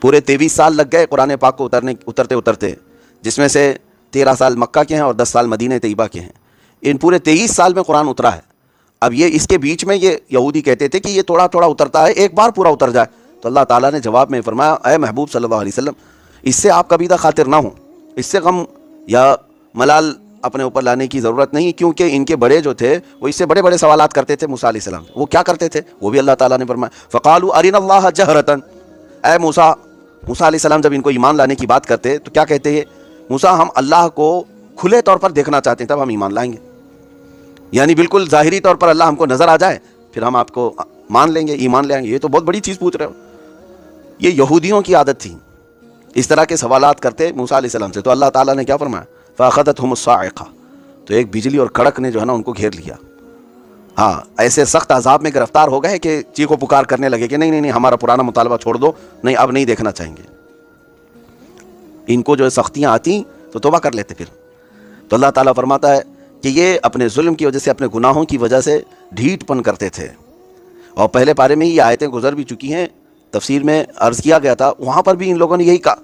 پورے 23 سال لگ گئے قرآن پاک کو اترتے اترتے، جس میں سے 13 سال مکہ کے ہیں اور 10 سال مدینہ طیبہ کے ہیں۔ ان پورے 23 سال میں قرآن اترا ہے۔ اب یہ اس کے بیچ میں یہ یہودی کہتے تھے کہ یہ تھوڑا تھوڑا اترتا ہے، ایک بار پورا اتر جائے، تو اللہ تعالیٰ نے جواب میں فرمایا اے محبوب صلی اللہ علیہ وسلم، اس سے آپ کبھی خاطر نہ ہوں، اس سے غم یا ملال اپنے اوپر لانے کی ضرورت نہیں، کیونکہ ان کے بڑے جو تھے وہ اس سے بڑے بڑے سوالات کرتے تھے موسیٰ علیہ السلام۔ وہ کیا کرتے تھے وہ بھی اللہ تعالیٰ نے فرمایا فقالوا ارنا اللہ جہرتاً، اے موسیٰ علیہ السلام جب ان کو ایمان لانے کی بات کرتے تو کیا کہتے ہیں؟ موسیٰ ہم اللہ کو کھلے طور پر دیکھنا چاہتے ہیں تب ہم ایمان لائیں گے، یعنی بالکل ظاہری طور پر اللہ ہم کو نظر آ جائے پھر ہم آپ کو مان لیں گے، ایمان لے آئیں گے۔ یہ تو بہت بڑی چیز پوچھ رہے ہو۔ یہ یہودیوں کی عادت تھی، اس طرح کے سوالات کرتے موسیٰ علیہ السلام سے، تو اللہ تعالیٰ نے کیا فرمایا فَأَخَذَتْهُمُ الصَّاعِقَةُ، تو ایک بجلی اور کڑک نے جو ہے نا ان کو گھیر لیا۔ ہاں، ایسے سخت عذاب میں گرفتار ہو گئے کہ چیخ و پکار کرنے لگے کہ نہیں نہیں نہیں، ہمارا پرانا مطالبہ چھوڑ دو، نہیں اب نہیں دیکھنا چاہیں گے۔ ان کو جو سختیاں آتی تو توبہ کر لیتے پھر۔ تو اللہ تعالیٰ فرماتا ہے کہ یہ اپنے ظلم کی وجہ سے، اپنے گناہوں کی وجہ سے ڈھیٹ پن کرتے تھے، اور پہلے پارے میں یہ آیتیں گزر بھی چکی ہیں، تفسیر میں عرض کیا گیا تھا، وہاں پر بھی ان لوگوں نے یہی کہا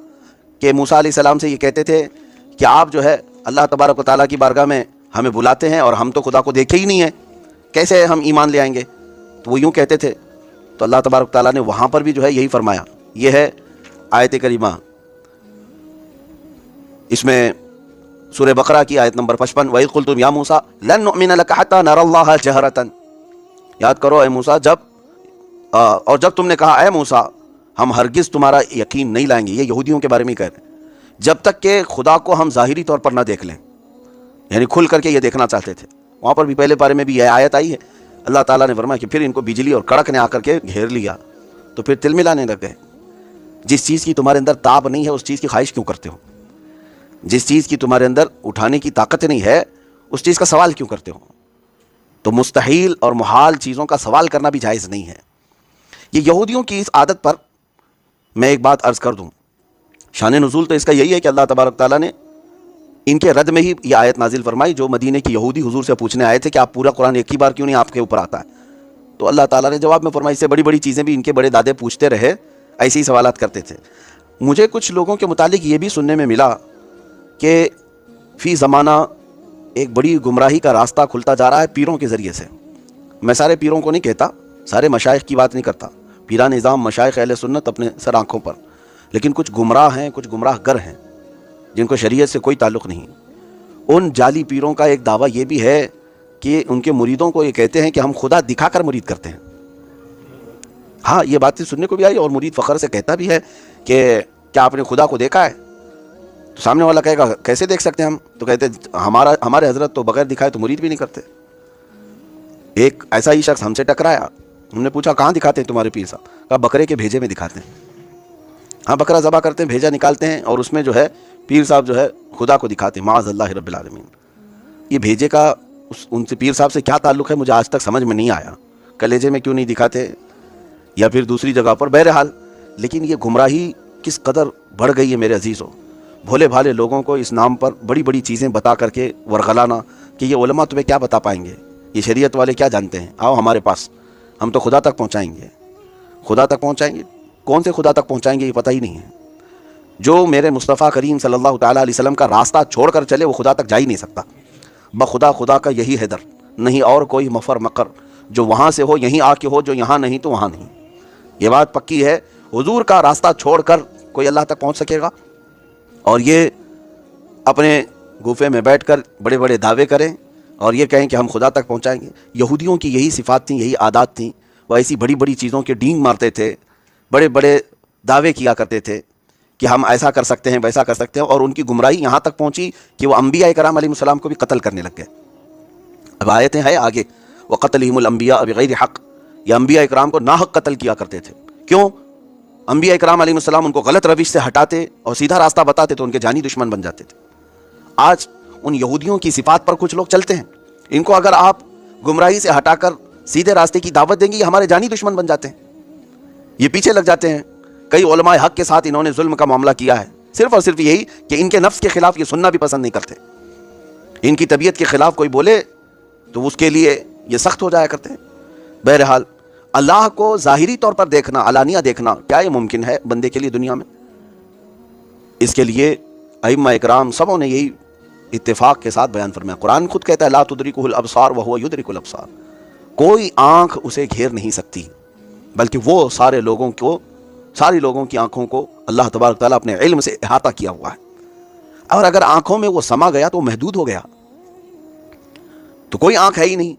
کہ موسیٰ علیہ السلام سے یہ کہتے تھے کہ آپ جو ہے اللہ تبارک و تعالیٰ کی بارگاہ میں ہمیں بلاتے ہیں اور ہم تو خدا کو دیکھے ہی نہیں ہیں، کیسے ہم ایمان لے آئیں گے؟ تو وہ یوں کہتے تھے۔ تو اللہ تبارک و تعالیٰ نے وہاں پر بھی جو ہے یہی فرمایا۔ یہ ہے آیت کریمہ، اس میں سورہ بقرہ کی آیت نمبر 55، وَإِذْ قُلْتُمْ يَا مُوسَىٰ لَن نُؤْمِنَ لَكَ حَتَّىٰ نَرَى اللَّهَ جَهْرَةً، یاد کرو اے موسیٰ اور جب تم نے کہا اے موسیٰ ہم ہرگز تمہارا یقین نہیں لائیں گے، یہ یہودیوں کے بارے میں کہہ رہے ہیں، جب تک کہ خدا کو ہم ظاہری طور پر نہ دیکھ لیں، یعنی کھل کر کے یہ دیکھنا چاہتے تھے۔ وہاں پر بھی پہلے پارے میں بھی یہ آیت آئی ہے، اللہ تعالیٰ نے فرمایا کہ پھر ان کو بجلی اور کڑک نے آ کر کے گھیر لیا تو پھر تل ملانے لگ گئے۔ جس چیز کی تمہارے اندر تاب نہیں ہے اس چیز کی خواہش کیوں کرتے ہو؟ جس چیز کی تمہارے اندر اٹھانے کی طاقت نہیں ہے اس چیز کا سوال کیوں کرتے ہو؟ تو مستحیل اور محال چیزوں کا سوال کرنا بھی جائز نہیں ہے۔ یہ یہودیوں کی اس عادت پر میں ایک بات عرض کر دوں، شان نزول تو اس کا یہی ہے کہ اللہ تبارک تعالیٰ نے ان کے رد میں ہی یہ آیت نازل فرمائی۔ جو مدینے کی یہودی حضور سے پوچھنے آئے تھے کہ آپ پورا قرآن ایک ہی بار کیوں نہیں آپ کے اوپر آتا ہے، تو اللہ تعالیٰ نے جواب میں فرمائی اس سے بڑی بڑی چیزیں بھی ان کے بڑے دادے پوچھتے رہے، ایسے ہی سوالات کرتے تھے۔ مجھے کچھ لوگوں کے متعلق یہ بھی سننے میں ملا کہ فی زمانہ ایک بڑی گمراہی کا راستہ کھلتا جا رہا ہے پیروں کے ذریعے سے۔ میں سارے پیروں کو نہیں کہتا، سارے مشائخ کی بات نہیں کرتا، پیران نظام مشائخ اہل سنت اپنے سر آنکھوں پر، لیکن کچھ گمراہ ہیں، کچھ گمراہ گر ہیں جن کو شریعت سے کوئی تعلق نہیں۔ ان جعلی پیروں کا ایک دعویٰ یہ بھی ہے کہ ان کے مریدوں کو یہ کہتے ہیں کہ ہم خدا دکھا کر مرید کرتے ہیں۔ ہاں، یہ باتیں سننے کو بھی آئی، اور مرید فخر سے کہتا بھی ہے کہ کیا آپ نے خدا کو دیکھا ہے؟ تو سامنے والا کہے گا کیسے دیکھ سکتے ہیں ہم؟ تو کہتے ہمارے حضرت تو بغیر دکھائے تو مرید بھی نہیں کرتے۔ ایک ایسا ہی شخص ہم سے ٹکرایا، ہم نے پوچھا کہاں دکھاتے ہیں تمہارے پیر صاحب؟ کہا بکرے کے بھیجے میں دکھاتے ہیں۔ ہاں، بکرا ذبح کرتے ہیں، بھیجا نکالتے ہیں، اور اس میں جو ہے پیر صاحب جو ہے خدا کو دکھاتے ہیں، معاذ اللہ رب العالمین۔ یہ بھیجے کا ان سے پیر صاحب سے کیا تعلق ہے مجھے آج تک سمجھ میں نہیں آیا، کلیجے میں کیوں نہیں دکھاتے یا پھر دوسری جگہ پر، بہرحال۔ لیکن یہ گمراہی کس قدر بڑھ گئی ہے میرے عزیزوں، بھولے بھالے لوگوں کو اس نام پر بڑی بڑی چیزیں بتا کر کے ورغلانا کہ یہ علماء تمہیں کیا بتا پائیں گے، یہ شریعت والے کیا جانتے ہیں، آؤ ہمارے پاس، ہم تو خدا تک پہنچائیں گے۔ خدا تک پہنچائیں گے؟ کون سے خدا تک پہنچائیں گے یہ پتہ ہی نہیں ہے۔ جو میرے مصطفیٰ کریم صلی اللہ تعالیٰ علیہ وسلم کا راستہ چھوڑ کر چلے وہ خدا تک جا ہی نہیں سکتا۔ بخدا خدا کا یہی ہے در، نہیں اور کوئی مفر مقر، جو وہاں سے ہو یہیں آ کے ہو، جو یہاں نہیں تو وہاں نہیں۔ یہ بات پکی ہے، حضور کا راستہ چھوڑ کر کوئی اللہ تک پہنچ سکے گا؟ اور یہ اپنے گوفے میں بیٹھ کر بڑے بڑے دعوے کریں اور یہ کہیں کہ ہم خدا تک پہنچائیں گے۔ یہودیوں کی یہی صفات تھیں، یہی عادات تھیں، وہ ایسی بڑی بڑی چیزوں کے ڈینگ مارتے تھے، بڑے بڑے دعوے کیا کرتے تھے کہ ہم ایسا کر سکتے ہیں، ویسا کر سکتے ہیں، اور ان کی گمراہی یہاں تک پہنچی کہ وہ انبیاء کرام علیہ السلام کو بھی قتل کرنے لگ گئے۔ اب آیتیں ہیں آگے، وَقَتْلِهِمُ الْأَنْبِيَاءَ بِغَيْرِ حَقٍّ، یہ انبیاء کرام کو ناحق قتل کیا کرتے تھے۔ کیوں؟ انبیاء کرام علیہ السلام ان کو غلط روش سے ہٹاتے اور سیدھا راستہ بتاتے تو ان کے جانی دشمن بن جاتے تھے۔ آج ان یہودیوں کی صفات پر کچھ لوگ چلتے ہیں، ان کو اگر آپ گمراہی سے ہٹا کر سیدھے راستے کی دعوت دیں گے یہ ہمارے جانی دشمن بن جاتے ہیں، یہ پیچھے لگ جاتے ہیں۔ کئی علماء حق کے ساتھ انہوں نے ظلم کا معاملہ کیا ہے، صرف اور صرف یہی کہ ان کے نفس کے خلاف یہ سننا بھی پسند نہیں کرتے، ان کی طبیعت کے خلاف کوئی بولے تو اس کے لیے یہ سخت ہو جایا کرتے ہیں۔ بہرحال اللہ کو ظاہری طور پر دیکھنا، علانیہ دیکھنا، کیا یہ ممکن ہے بندے کے لیے دنیا میں؟ اس کے لیے ائمہ اکرام سبوں نے یہی اتفاق کے ساتھ بیان فرمایا. قرآن خود کہتا ہے لا تدرکہ الابصار وہو یدرک الابصار، کوئی آنکھ اسے گھیر نہیں سکتی، بلکہ وہ سارے لوگوں کی آنکھوں کو اللہ تبارک تعالیٰ اپنے علم سے احاطہ کیا ہوا ہے. اور اگر آنکھوں میں وہ سما گیا تو وہ محدود ہو گیا، تو کوئی آنکھ ہے ہی نہیں.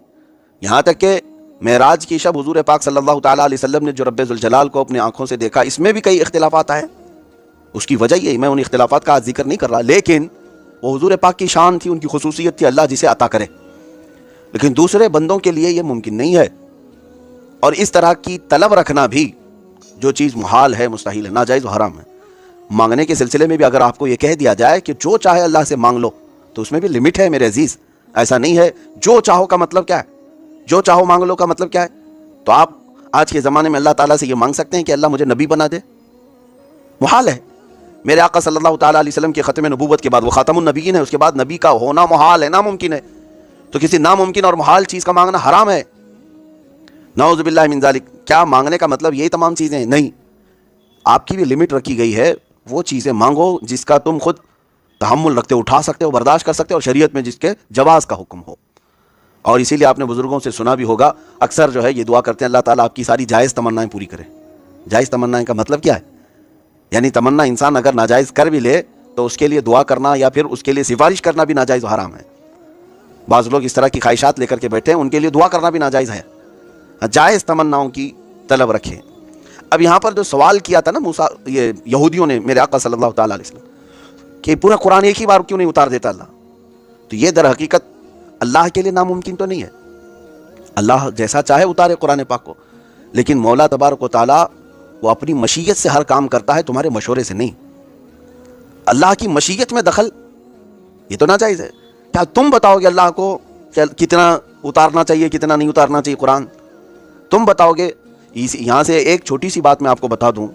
یہاں تک کہ معراج کی شب حضور پاک صلی اللہ تعالیٰ علیہ وسلم نے جو رب ذوالجلال کو اپنے آنکھوں سے دیکھا، اس میں بھی کئی اختلافات آئے. اس کی وجہ یہ، میں ان اختلافات کا ذکر نہیں کر رہا، لیکن وہ حضور پاک کی شان تھی، ان کی خصوصیت تھی، اللہ جسے عطا کرے. لیکن دوسرے بندوں کے لیے یہ ممکن نہیں ہے. اور اس طرح کی طلب رکھنا بھی جو چیز محال ہے، مستحیل ہے، ناجائز و حرام ہے. مانگنے کے سلسلے میں بھی اگر آپ کو یہ کہہ دیا جائے کہ جو چاہے اللہ سے مانگ لو، تو اس میں بھی لمٹ ہے میرے عزیز. ایسا نہیں ہے جو چاہو کا مطلب کیا ہے، جو چاہو مانگ لو کا مطلب کیا ہے. تو آپ آج کے زمانے میں اللہ تعالیٰ سے یہ مانگ سکتے ہیں کہ اللہ مجھے نبی بنا دے؟ محال ہے. میرے آقا صلی اللہ تعالیٰ علیہ وسلم کے ختم نبوت کے بعد وہ خاتم النبیین ہے، اس کے بعد نبی کا ہونا محال ہے، ناممکن ہے. تو کسی ناممکن اور محال چیز کا مانگنا حرام ہے. نعوذ باللہ من ذالک. کیا مانگنے کا مطلب یہی تمام چیزیں؟ نہیں، آپ کی بھی لمٹ رکھی گئی ہے. وہ چیزیں مانگو جس کا تم خود تحمل رکھتے ہو، اٹھا سکتے ہو، برداشت کر سکتے ہو، اور شریعت میں جس کے جواز کا حکم ہو. اور اسی لیے آپ نے بزرگوں سے سنا بھی ہوگا، اکثر جو ہے یہ دعا کرتے ہیں اللہ تعالیٰ آپ کی ساری جائز تمنائیں پوری کرے. جائز تمنائیں کا مطلب کیا ہے؟ یعنی تمنا انسان اگر ناجائز کر بھی لے تو اس کے لیے دعا کرنا یا پھر اس کے لیے سفارش کرنا بھی ناجائز و حرام ہے. بعض لوگ اس طرح کی خواہشات لے کر کے بیٹھے ہیں، ان کے لیے دعا کرنا بھی ناجائز ہے. جائز تمناؤں کی طلب رکھیں. اب یہاں پر جو سوال کیا تھا نا یہ یہودیوں نے میرے آقا صلی اللہ تعالیٰ علیہ وسلم کہ پورا قرآن ایک ہی بار کیوں نہیں اتار دیتا اللہ، تو یہ در حقیقت اللہ کے لیے ناممکن تو نہیں ہے. اللہ جیسا چاہے اتارے قرآن پاک کو، لیکن مولا تبارک و تعالیٰ وہ اپنی مشیت سے ہر کام کرتا ہے، تمہارے مشورے سے نہیں. اللہ کی مشیت میں دخل یہ تو ناجائز ہے. کیا تم بتاؤ گے اللہ کو کتنا اتارنا چاہیے، کتنا نہیں اتارنا چاہیے قرآن؟ تم بتاؤ گے؟ یہاں سے ایک چھوٹی سی بات میں آپ کو بتا دوں،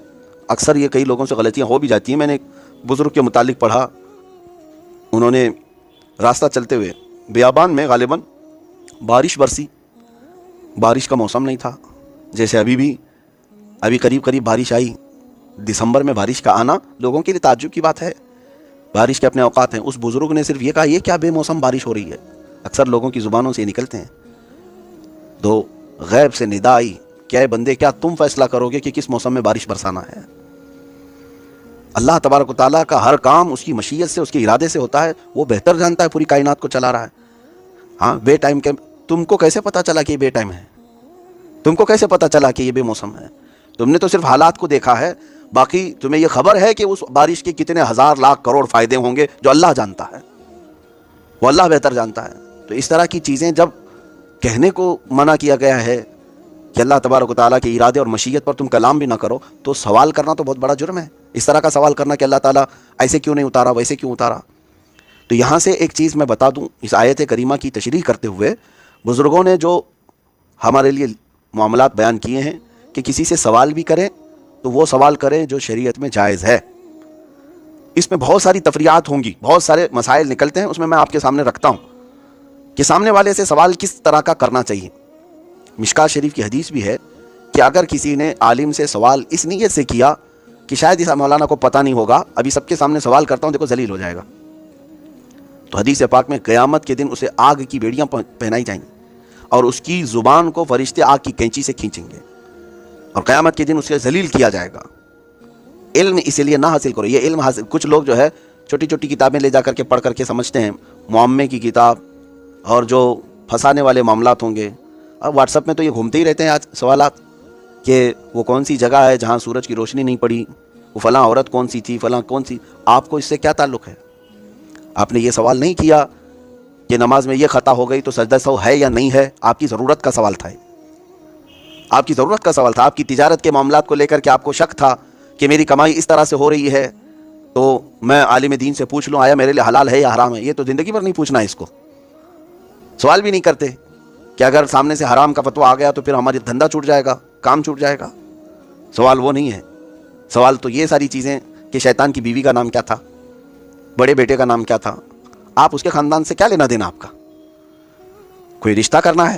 اکثر یہ کئی لوگوں سے غلطیاں ہو بھی جاتی ہیں. میں نے ایک بزرگ کے متعلق پڑھا، انہوں نے راستہ چلتے ہوئے بیابان میں غالباً بارش برسی، بارش کا موسم نہیں تھا، جیسے ابھی قریب بارش آئی. دسمبر میں بارش کا آنا لوگوں کے لیے تعجب کی بات ہے، بارش کے اپنے اوقات ہیں. اس بزرگ نے صرف یہ کہا یہ کیا بے موسم بارش ہو رہی ہے. اکثر لوگوں کی زبانوں سے یہ نکلتے ہیں. تو غیب سے ندا آئی، کیا اے بندے کیا تم فیصلہ کرو گے کہ کس موسم میں بارش برسانا ہے؟ اللہ تبارک و تعالیٰ کا ہر کام اس کی مشیت سے، اس کے ارادے سے ہوتا ہے. وہ بہتر جانتا ہے، پوری کائنات کو چلا رہا ہے. ہاں بے ٹائم کے تم کو کیسے پتا چلا کہ یہ بے ٹائم ہے؟ تم کو کیسے پتا چلا کہ یہ بے موسم ہے؟ تم نے تو صرف حالات کو دیکھا ہے، باقی تمہیں یہ خبر ہے کہ اس بارش کے کتنے ہزار لاکھ کروڑ فائدے ہوں گے جو اللہ جانتا ہے، وہ اللہ بہتر جانتا ہے. تو اس طرح کی چیزیں جب کہنے کو منع کیا گیا ہے کہ اللہ تبارک و تعالیٰ کے ارادے اور مشیت پر تم کلام بھی نہ کرو، تو سوال کرنا تو بہت بڑا جرم ہے. اس طرح کا سوال کرنا کہ اللہ تعالیٰ ایسے کیوں نہیں اتارا، ویسے کیوں اتارا. تو یہاں سے ایک چیز میں بتا دوں، اس آیت کریمہ کی تشریح کرتے ہوئے بزرگوں نے جو ہمارے لیے معاملات بیان کیے ہیں کہ کسی سے سوال بھی کریں تو وہ سوال کریں جو شریعت میں جائز ہے. اس میں بہت ساری تفریعات ہوں گی، بہت سارے مسائل نکلتے ہیں، اس میں آپ کے سامنے رکھتا ہوں کہ سامنے والے سے سوال کس طرح کا کرنا چاہیے. مشکات شریف کی حدیث بھی ہے کہ اگر کسی نے عالم سے سوال اس نیت سے کیا کہ شاید اس مولانا کو پتہ نہیں ہوگا، ابھی سب کے سامنے سوال کرتا ہوں، دیکھو ذلیل ہو جائے گا. تو حدیث پاک میں قیامت کے دن اسے آگ کی بیڑیاں پہنائی جائیں گی اور اس کی زبان کو فرشتے آگ کی کینچی سے کھینچیں گے، اور قیامت کے دن اسے ذلیل کیا جائے گا. علم اسی لیے نہ حاصل کرو. یہ علم حاصل، کچھ لوگ جو ہے چھوٹی چھوٹی کتابیں لے جا کر کے پڑھ کر کے سمجھتے ہیں، معمے کی کتاب اور جو پھنسانے والے معاملات ہوں گے. اب واٹس ایپ میں تو یہ گھومتے ہی رہتے ہیں آج سوالات کہ وہ کون سی جگہ ہے جہاں سورج کی روشنی نہیں پڑی، وہ فلاں عورت کون سی تھی، فلاں کون سی. آپ کو اس سے کیا تعلق ہے؟ آپ نے یہ سوال نہیں کیا کہ نماز میں یہ خطا ہو گئی تو سجدہ سہو ہے یا نہیں ہے. آپ کی ضرورت کا سوال تھا، آپ کی ضرورت کا سوال تھا. آپ کی تجارت کے معاملات کو لے کر کے آپ کو شک تھا کہ میری کمائی اس طرح سے ہو رہی ہے تو میں عالم دین سے پوچھ لوں آیا میرے لیے حلال ہے یا حرام ہے. یہ تو زندگی بھر نہیں پوچھنا ہے. اس کو سوال بھی نہیں کرتے کہ اگر سامنے سے حرام کا فتویٰ آ گیا تو پھر ہماری دھندا چھوٹ جائے گا، کام چھوٹ جائے گا. سوال وہ نہیں ہے. سوال تو یہ ساری چیزیں کہ شیطان کی بیوی کا نام کیا تھا، بڑے بیٹے کا نام کیا تھا، آپ اس کے خاندان سے کیا لینا دینا، آپ کا کوئی رشتہ کرنا ہے؟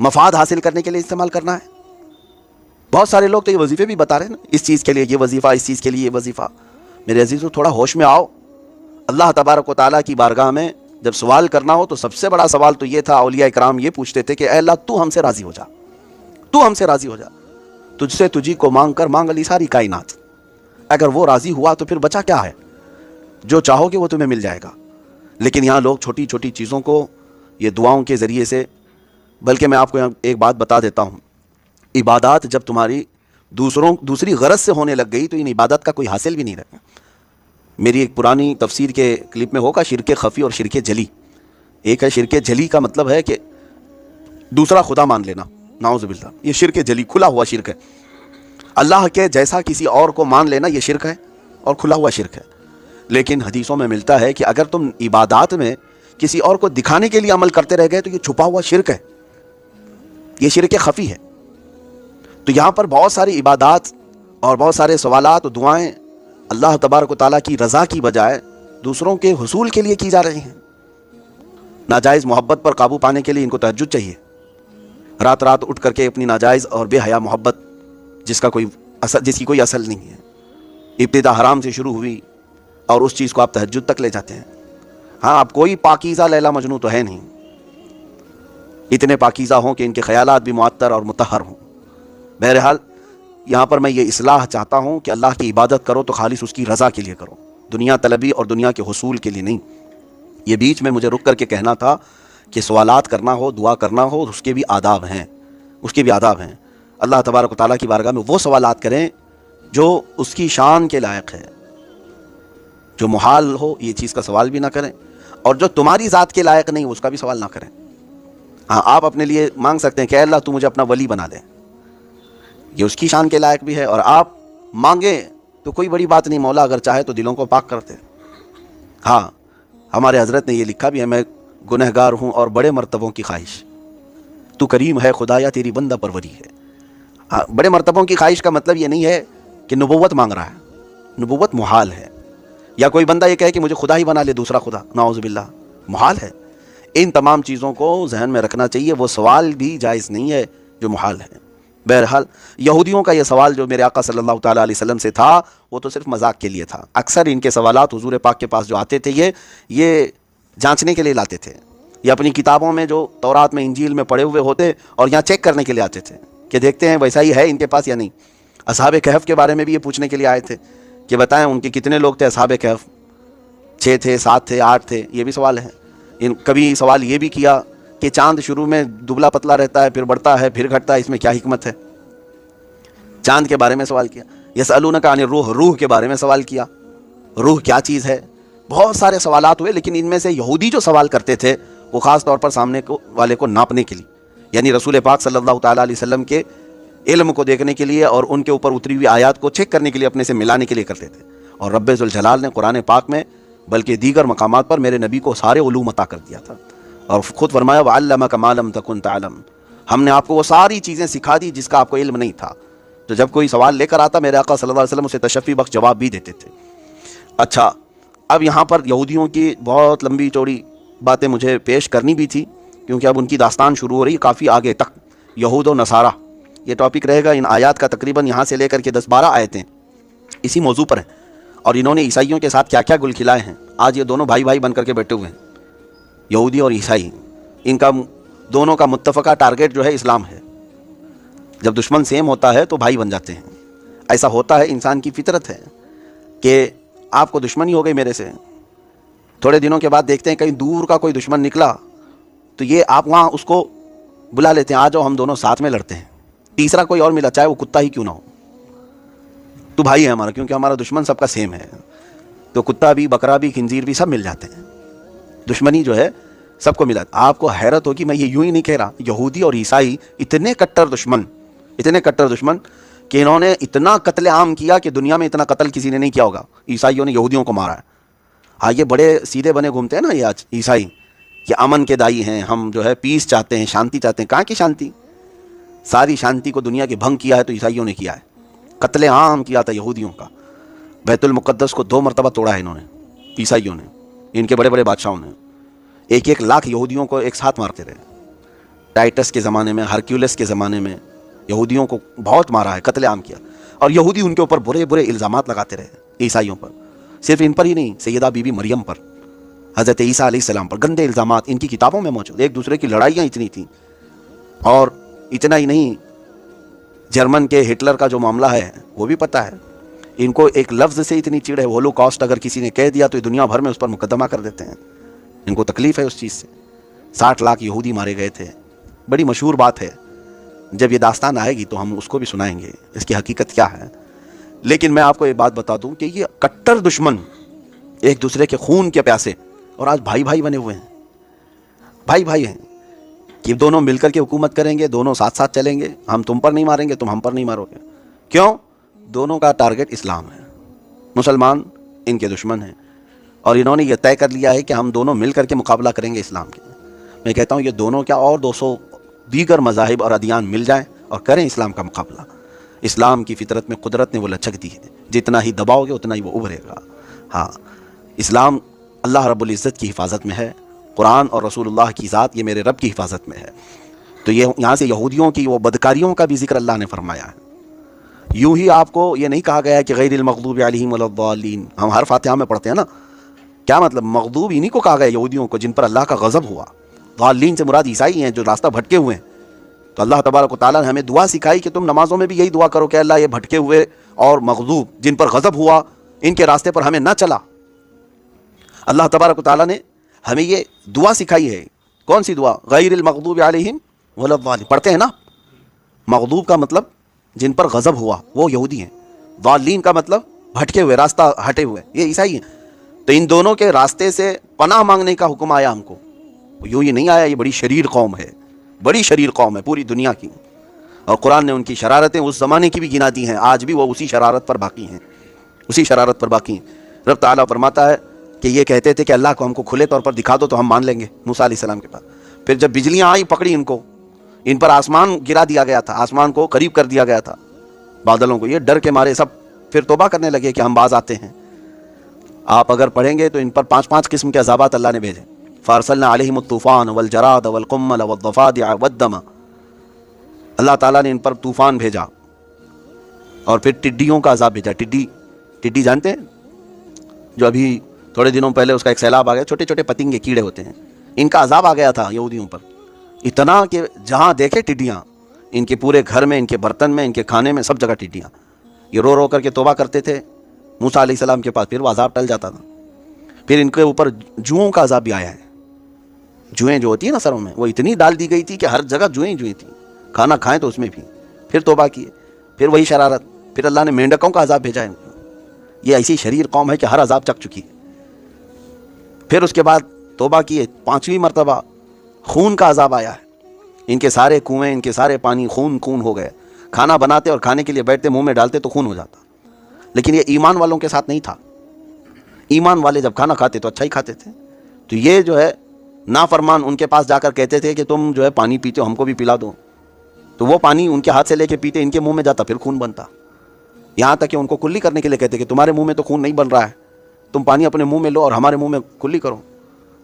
مفاد حاصل کرنے کے لیے استعمال کرنا ہے. بہت سارے لوگ تو یہ وظیفے بھی بتا رہے ہیں نا, اس چیز کے لیے یہ وظیفہ, اس چیز کے لیے یہ وظیفہ. میرے عزیزو تھوڑا ہوش میں آؤ. اللہ تبارک و تعالیٰ کی بارگاہ میں جب سوال کرنا ہو تو سب سے بڑا سوال تو یہ تھا, اولیاء کرام یہ پوچھتے تھے کہ اے اللہ تو ہم سے راضی ہو جا, تو ہم سے راضی ہو جا, تجھ سے تجھی کو مانگ کر مانگ لی ساری کائنات. اگر وہ راضی ہوا تو پھر بچا کیا ہے, جو چاہو گے وہ تمہیں مل جائے گا. لیکن یہاں لوگ چھوٹی چھوٹی چیزوں کو یہ دعاؤں کے ذریعے سے, بلکہ میں آپ کو ایک بات بتا دیتا ہوں, عبادات جب تمہاری دوسری غرض سے ہونے لگ گئی تو ان عبادت کا کوئی حاصل بھی نہیں رہے. میری ایک پرانی تفسیر کے کلپ میں ہوگا شرک خفی اور شرک جلی. ایک ہے شرک جلی کا مطلب ہے کہ دوسرا خدا مان لینا, نعوذ باللہ, یہ شرک جلی کھلا ہوا شرک ہے. اللہ کے جیسا کسی اور کو مان لینا یہ شرک ہے اور کھلا ہوا شرک ہے. لیکن حدیثوں میں ملتا ہے کہ اگر تم عبادات میں کسی اور کو دکھانے کے لیے عمل کرتے رہ گئے تو یہ چھپا ہوا شرک ہے, یہ شرک خفی ہے. تو یہاں پر بہت ساری عبادات اور بہت سارے سوالات و دعائیں اللہ تبارک و تعالیٰ کی رضا کی بجائے دوسروں کے حصول کے لیے کی جا رہی ہیں. ناجائز محبت پر قابو پانے کے لیے ان کو تہجد چاہیے, رات رات اٹھ کر کے اپنی ناجائز اور بے حیا محبت جس کی کوئی اصل نہیں ہے, ابتدا حرام سے شروع ہوئی اور اس چیز کو آپ تہجد تک لے جاتے ہیں. ہاں, اب کوئی پاکیزہ لیلا مجنوں تو ہے نہیں, اتنے پاکیزہ ہوں کہ ان کے خیالات بھی معطر اور مطہر ہوں. بہرحال یہاں پر میں یہ اصلاح چاہتا ہوں کہ اللہ کی عبادت کرو تو خالص اس کی رضا کے لیے کرو, دنیا طلبی اور دنیا کے حصول کے لیے نہیں. یہ بیچ میں مجھے رک کر کے کہنا تھا کہ سوالات کرنا ہو, دعا کرنا ہو, اس کے بھی آداب ہیں, اس کے بھی آداب ہیں. اللہ تبارک و تعالیٰ کی بارگاہ میں وہ سوالات کریں جو اس کی شان کے لائق ہے. جو محال ہو یہ چیز کا سوال بھی نہ کریں, اور جو تمہاری ذات کے لائق نہیں اس کا بھی سوال نہ کریں. ہاں, آپ اپنے لیے مانگ سکتے ہیں کہ اے اللہ تو مجھے اپنا ولی بنا دے, یہ اس کی شان کے لائق بھی ہے. اور آپ مانگیں تو کوئی بڑی بات نہیں, مولا اگر چاہے تو دلوں کو پاک کرتے. ہاں, ہمارے حضرت نے یہ لکھا بھی ہے, میں گنہگار ہوں اور بڑے مرتبوں کی خواہش, تو کریم ہے خدایا تیری بندہ پروری ہے. ہاں, بڑے مرتبوں کی خواہش کا مطلب یہ نہیں ہے کہ نبوت مانگ رہا ہے, نبوت محال ہے. یا کوئی بندہ یہ کہے کہ مجھے خدا ہی بنا لے دوسرا خدا, نعوذ باللہ, محال ہے. ان تمام چیزوں کو ذہن میں رکھنا چاہیے, وہ سوال بھی جائز نہیں ہے جو محال ہے. بہرحال یہودیوں کا یہ سوال جو میرے آقا صلی اللہ تعالیٰ علیہ وسلم سے تھا وہ تو صرف مذاق کے لیے تھا. اکثر ان کے سوالات حضور پاک کے پاس جو آتے تھے یہ جانچنے کے لیے لاتے تھے, یا اپنی کتابوں میں جو تورات میں انجیل میں پڑھے ہوئے ہوتے اور یہاں چیک کرنے کے لیے آتے تھے کہ دیکھتے ہیں ویسا ہی ہے ان کے پاس یا نہیں. اصحاب کہف کے بارے میں بھی یہ پوچھنے کے لیے آئے تھے کہ بتائیں ان کے کتنے لوگ تھے اصحاب کہف, 6 تھے, 7 تھے, 8 تھے, یہ بھی سوال ہے. کبھی سوال یہ بھی کیا کہ چاند شروع میں دبلا پتلا رہتا ہے, پھر بڑھتا ہے, پھر گھٹتا ہے, اس میں کیا حکمت ہے. چاند کے بارے میں سوال کیا. یسألونک عن الروح, روح کے بارے میں سوال کیا, روح کیا چیز ہے. بہت سارے سوالات ہوئے, لیکن ان میں سے یہودی جو سوال کرتے تھے وہ خاص طور پر سامنے والے کو ناپنے کے لیے, یعنی رسول پاک صلی اللہ تعالیٰ علیہ وسلم کے علم کو دیکھنے کے لیے اور ان کے اوپر اتری ہوئی آیات کو چیک کرنے کے لیے, اپنے سے ملانے کے لیے کرتے تھے. اور رب ذوالجلال نے قرآن پاک میں بلکہ دیگر مقامات پر میرے نبی کو سارے علوم عطا کر دیا تھا, اور خود فرمایا وَعَلَّمَكَ مَا لَمْ تَكُنْ تَعْلَمْ, ہم نے آپ کو وہ ساری چیزیں سکھا دی جس کا آپ کو علم نہیں تھا. تو جب کوئی سوال لے کر آتا میرے آقا صلی اللہ علیہ وسلم اسے تشفی بخش جواب بھی دیتے تھے. اچھا, اب یہاں پر یہودیوں کی بہت لمبی چوڑی باتیں مجھے پیش کرنی بھی تھی, کیونکہ اب ان کی داستان شروع ہو رہی کافی آگے تک. یہود و نصارہ یہ ٹاپک رہے گا. ان آیات کا تقریباً یہاں سے لے کر کے 10-12 آیتیں اسی موضوع پر ہیں, اور انہوں نے عیسائیوں کے ساتھ کیا کیا گل کھلائے ہیں. آج یہ دونوں بھائی بھائی بن کر کے بیٹھے ہوئے ہیں, یہودی اور عیسائی. ان کا دونوں کا متفقہ ٹارگیٹ جو ہے اسلام ہے. جب دشمن سیم ہوتا ہے تو بھائی بن جاتے ہیں. ایسا ہوتا ہے, انسان کی فطرت ہے کہ آپ کو دشمنی ہو گئی میرے سے, تھوڑے دنوں کے بعد دیکھتے ہیں کہیں دور کا کوئی دشمن نکلا تو یہ آپ وہاں اس کو بلا لیتے ہیں, آ جاؤ ہم دونوں ساتھ میں لڑتے ہیں. تیسرا کوئی اور ملا, چاہے وہ کتا ہی کیوں نہ ہو, تو بھائی ہے ہمارا, کیونکہ ہمارا دشمن سب کا سیم ہے. تو کتا بھی, بکرا بھی, خنزیر بھی سب مل جاتے ہیں. دشمنی جو ہے سب کو ملا. آپ کو حیرت ہوگی, میں یہ یوں ہی نہیں کہہ رہا, یہودی اور عیسائی اتنے کٹر دشمن کہ انہوں نے اتنا قتل عام کیا کہ دنیا میں اتنا قتل کسی نے نہیں کیا ہوگا. عیسائیوں نے یہودیوں کو مارا ہے. ہاں, یہ بڑے سیدھے بنے گھومتے ہیں نا یہ آج عیسائی, کہ امن کے دائی ہیں, ہم جو ہے پیس چاہتے ہیں, شانتی چاہتے ہیں. کہاں کی شانتی, ساری شانتی کو دنیا کے بھنگ کیا ہے تو عیسائیوں نے کیا ہے. قتل عام کیا تھا یہودیوں کا. بیت المقدس کو 2 مرتبہ توڑا ہے انہوں نے, عیسائیوں نے, ان کے بڑے بڑے بادشاہوں نے. 1-1 لاکھ یہودیوں کو ایک ساتھ مارتے رہے. ٹائٹس کے زمانے میں، ہرکیولس کے زمانے میں یہودیوں کو بہت مارا ہے، قتل عام کیا، اور یہودی ان کے اوپر برے برے الزامات لگاتے رہے عیسائیوں پر، صرف ان پر ہی نہیں، سیدہ بی بی مریم پر، حضرت عیسیٰ علیہ السلام پر گندے الزامات ان کی کتابوں میں موجود، ایک دوسرے کی لڑائیاں اتنی تھیں۔ اور اتنا ہی نہیں، جرمن کے ہٹلر کا جو معاملہ ہے وہ بھی پتہ ہے، ان کو ایک لفظ سے اتنی چڑ ہے، ہولوکاسٹ اگر کسی نے کہہ دیا تو دنیا بھر میں اس پر مقدمہ کر دیتے ہیں، ان کو تکلیف ہے اس چیز سے۔ 60 لاکھ یہودی مارے گئے تھے، بڑی مشہور بات ہے، جب یہ داستان آئے گی تو ہم اس کو بھی سنائیں گے اس کی حقیقت کیا ہے۔ لیکن میں آپ کو یہ بات بتا دوں کہ یہ کٹر دشمن ایک دوسرے کے خون کے پیاسے، اور آج بھائی بھائی بنے ہوئے ہیں، بھائی بھائی ہیں کہ دونوں مل کر کے حکومت کریں گے، دونوں ساتھ ساتھ چلیں گے، ہم تم پر نہیں ماریں گے، تم ہم پر نہیں مارو گے۔ کیوں؟ دونوں کا ٹارگٹ اسلام ہے، مسلمان ان کے دشمن ہیں، اور انہوں نے یہ طے کر لیا ہے کہ ہم دونوں مل کر کے مقابلہ کریں گے اسلام کے۔ میں کہتا ہوں یہ دونوں کیا اور 200 دیگر مذاہب اور ادیان مل جائیں اور کریں اسلام کا مقابلہ۔ اسلام کی فطرت میں قدرت نے وہ لچک دی ہے، جتنا ہی دباؤ گے اتنا ہی وہ ابھرے گا۔ ہاں، اسلام اللہ رب العزت کی حفاظت میں ہے، قرآن اور رسول اللہ کی ذات یہ میرے رب کی حفاظت میں ہے۔ تو یہ یہاں سے یہودیوں کی وہ بدکاریوں کا بھی ذکر اللہ نے فرمایا ہے۔ یوں ہی آپ کو یہ نہیں کہا گیا ہے کہ غیر المغضوب علیہم ولا الضالین، ہم ہر فاتحہ میں پڑھتے ہیں نا، کیا مطلب؟ مغضوب انہی کو کہا گیا یہودیوں کو جن پر اللہ کا غضب ہوا، ضالین سے مراد عیسائی ہیں جو راستہ بھٹکے ہوئے ہیں۔ تو اللہ تبارک و تعالیٰ نے ہمیں دعا سکھائی کہ تم نمازوں میں بھی یہی دعا کرو کہ اللہ یہ بھٹکے ہوئے اور مغضوب جن پر غضب ہوا ان کے راستے پر ہمیں نہ چلا۔ اللہ تبارک و تعالیٰ نے ہمیں یہ دعا سکھائی ہے۔ کون سی دعا؟ غیر المغضوب علیہم ولا الضالین پڑھتے ہیں نا۔ مغضوب کا مطلب جن پر غضب ہوا وہ یہودی ہیں، ضالین کا مطلب بھٹکے ہوئے، راستہ ہٹے ہوئے، یہ عیسائی ہیں۔ تو ان دونوں کے راستے سے پناہ مانگنے کا حکم آیا ہم کو، یوں ہی نہیں آیا، یہ بڑی شریر قوم ہے، بڑی شریر قوم ہے پوری دنیا کی، اور قرآن نے ان کی شرارتیں اس زمانے کی بھی گنا دی ہیں، آج بھی وہ اسی شرارت پر باقی ہیں، اسی شرارت پر باقی ہیں۔ رب تعالیٰ فرماتا ہے کہ یہ کہتے تھے کہ اللہ کو ہم کو کھلے طور پر دکھا دو تو ہم مان لیں گے، موسیٰ علیہ السلام کے پاس۔ پھر جب بجلیاں آئیں پکڑی ان کو، ان پر آسمان گرا دیا گیا تھا، آسمان کو قریب کر دیا گیا تھا بادلوں کو، یہ ڈر کے مارے سب پھر توبہ کرنے لگے کہ ہم باز آتے ہیں۔ آپ اگر پڑھیں گے تو ان پر 5 قسم کے عذابات اللہ نے بھیجے، فارسلنا علیہم الطوفان والجراد والقمل والضفادع والدم، اللہ تعالیٰ نے ان پر طوفان بھیجا، اور پھر ٹڈیوں کا عذاب بھیجا۔ ٹڈی جانتے ہیں جو ابھی تھوڑے دنوں پہلے اس کا ایک سیلاب آ گیا، چھوٹے چھوٹے پتنگے کیڑے ہوتے ہیں، ان کا عذاب آ گیا تھا یہودیوں پر، اتنا کہ جہاں دیکھے ٹڈیاں، ان کے پورے گھر میں، ان کے برتن میں، ان کے کھانے میں، سب جگہ ٹڈیاں۔ یہ رو رو کر کے توبہ کرتے تھے موسیٰ علیہ السلام کے پاس، پھر وہ عذاب ٹل جاتا تھا۔ پھر ان کے اوپر جوؤں کا عذاب بھی آیا ہے، جوئیں جو ہوتی ہیں نا سروں میں، وہ اتنی ڈال دی گئی تھی کہ ہر جگہ جوئیں تھیں، کھانا کھائیں تو اس میں بھی، پھر توبہ کیے، پھر وہی شرارت، پھر اللہ نے مینڈکوں کا عذاب بھیجا ان کو۔ یہ ایسی شریر قوم ہے کہ ہر عذاب چکھ چکی ہے۔ پھر اس کے بعد توبہ کیے، 5ویں مرتبہ خون کا عذاب آیا ہے، ان کے سارے کنویں، ان کے سارے پانی خون ہو گئے، کھانا بناتے اور کھانے کے لیے بیٹھتے، منہ میں ڈالتے تو خون ہو جاتا۔ لیکن یہ ایمان والوں کے ساتھ نہیں تھا، ایمان والے جب کھانا کھاتے تو اچھا ہی کھاتے تھے۔ تو یہ جو ہے نافرمان ان کے پاس جا کر کہتے تھے کہ تم جو ہے پانی پیتے ہو ہم کو بھی پلا دو، تو وہ پانی ان کے ہاتھ سے لے کے پیتے، ان کے منہ میں جاتا، پھر خون بنتا، یہاں تک کہ ان کو کلی کرنے کے لیے کہتے کہ تمہارے منہ میں تو خون نہیں بن رہا ہے، تم پانی اپنے منہ میں لو اور ہمارے منہ میں کلی کرو۔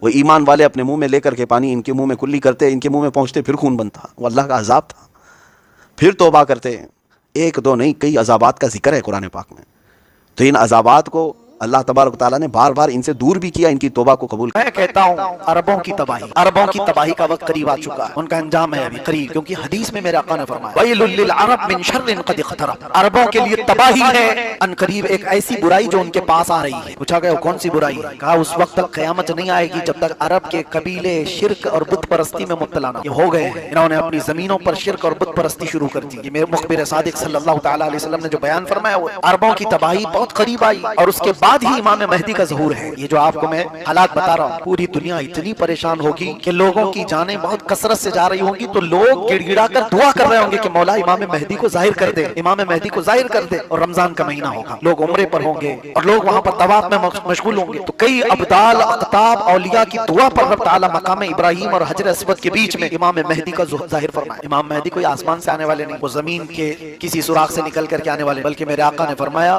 وہ ایمان والے اپنے منہ میں لے کر کے پانی ان کے منہ میں کلی کرتے، ان کے منہ میں پہنچتے، پھر خون بنتا، وہ اللہ کا عذاب تھا۔ پھر توبہ کرتے، 1 2 نہیں کئی عذابات کا ذکر ہے قرآن پاک میں۔ تو ان عذابات کو اللہ تبارک و تعالیٰ نے بار بار ان سے دور بھی کیا، ان کی توبہ کو قبول کیا۔ میں کہتا ہوں عربوں کی تباہی کا وقت قریب آ چکا ہے، ان کا انجام ہے ابھی قریب، کیونکہ حدیث میں میرے آقا نے فرمایا وَيْلٌ لِّلْعَرَبْ مِنْ شَرٍّ قَدِ اقْتَرَبَ، عربوں کے لیے تباہی ہے ان قریب ایک ایسی برائی جو ان کے پاس آ رہی ہے۔ پوچھا گیا کون سی برائی ہے؟ کہا اس وقت تک قیامت نہیں آئے گی جب تک عرب کے قبیلے شرک اور بت پرستی میں مبتلا نہ ہو گئے ہیں، انہوں نے اپنی زمینوں پر شرک اور بت پرستی شروع کر دی۔ یہ میرے مخبر صادق صلی اللہ تعالیٰ علیہ وسلم نے جو بیان فرمایا وہ عربوں کی تباہی بہت قریب آئی، اور اس کے بعد ہی امام مہدی کا ظہور ہے۔ یہ جو آپ کو میں حالات بتا رہا ہوں، پوری دنیا اتنی پریشان ہوگی کہ لوگوں کی جانیں بہت کثرت سے جا رہی ہوں گی، تو لوگ گڑ گڑا کر دعا کر رہے ہوں گے کہ مولا امام مہدی کو ظاہر کر دے، امام مہدی کو ظاہر کر دے۔ اور رمضان کا مہینہ ہوگا، لوگ عمرے پر ہوں گے اور لوگ وہاں پر طواف میں مشغول ہوں گے، تو کئی ابدال اقطاب اولیاء کی دعا پر رب تعالیٰ مقام ابراہیم اور حجر اسود کے بیچ میں امام مہدی کا ظاہر فرمائے۔ امام مہدی کوئی آسمان سے آنے والے نہیں، وہ زمین کے کسی سوراخ سے نکل کر کے آنے والے، بلکہ میرے آقا نے فرمایا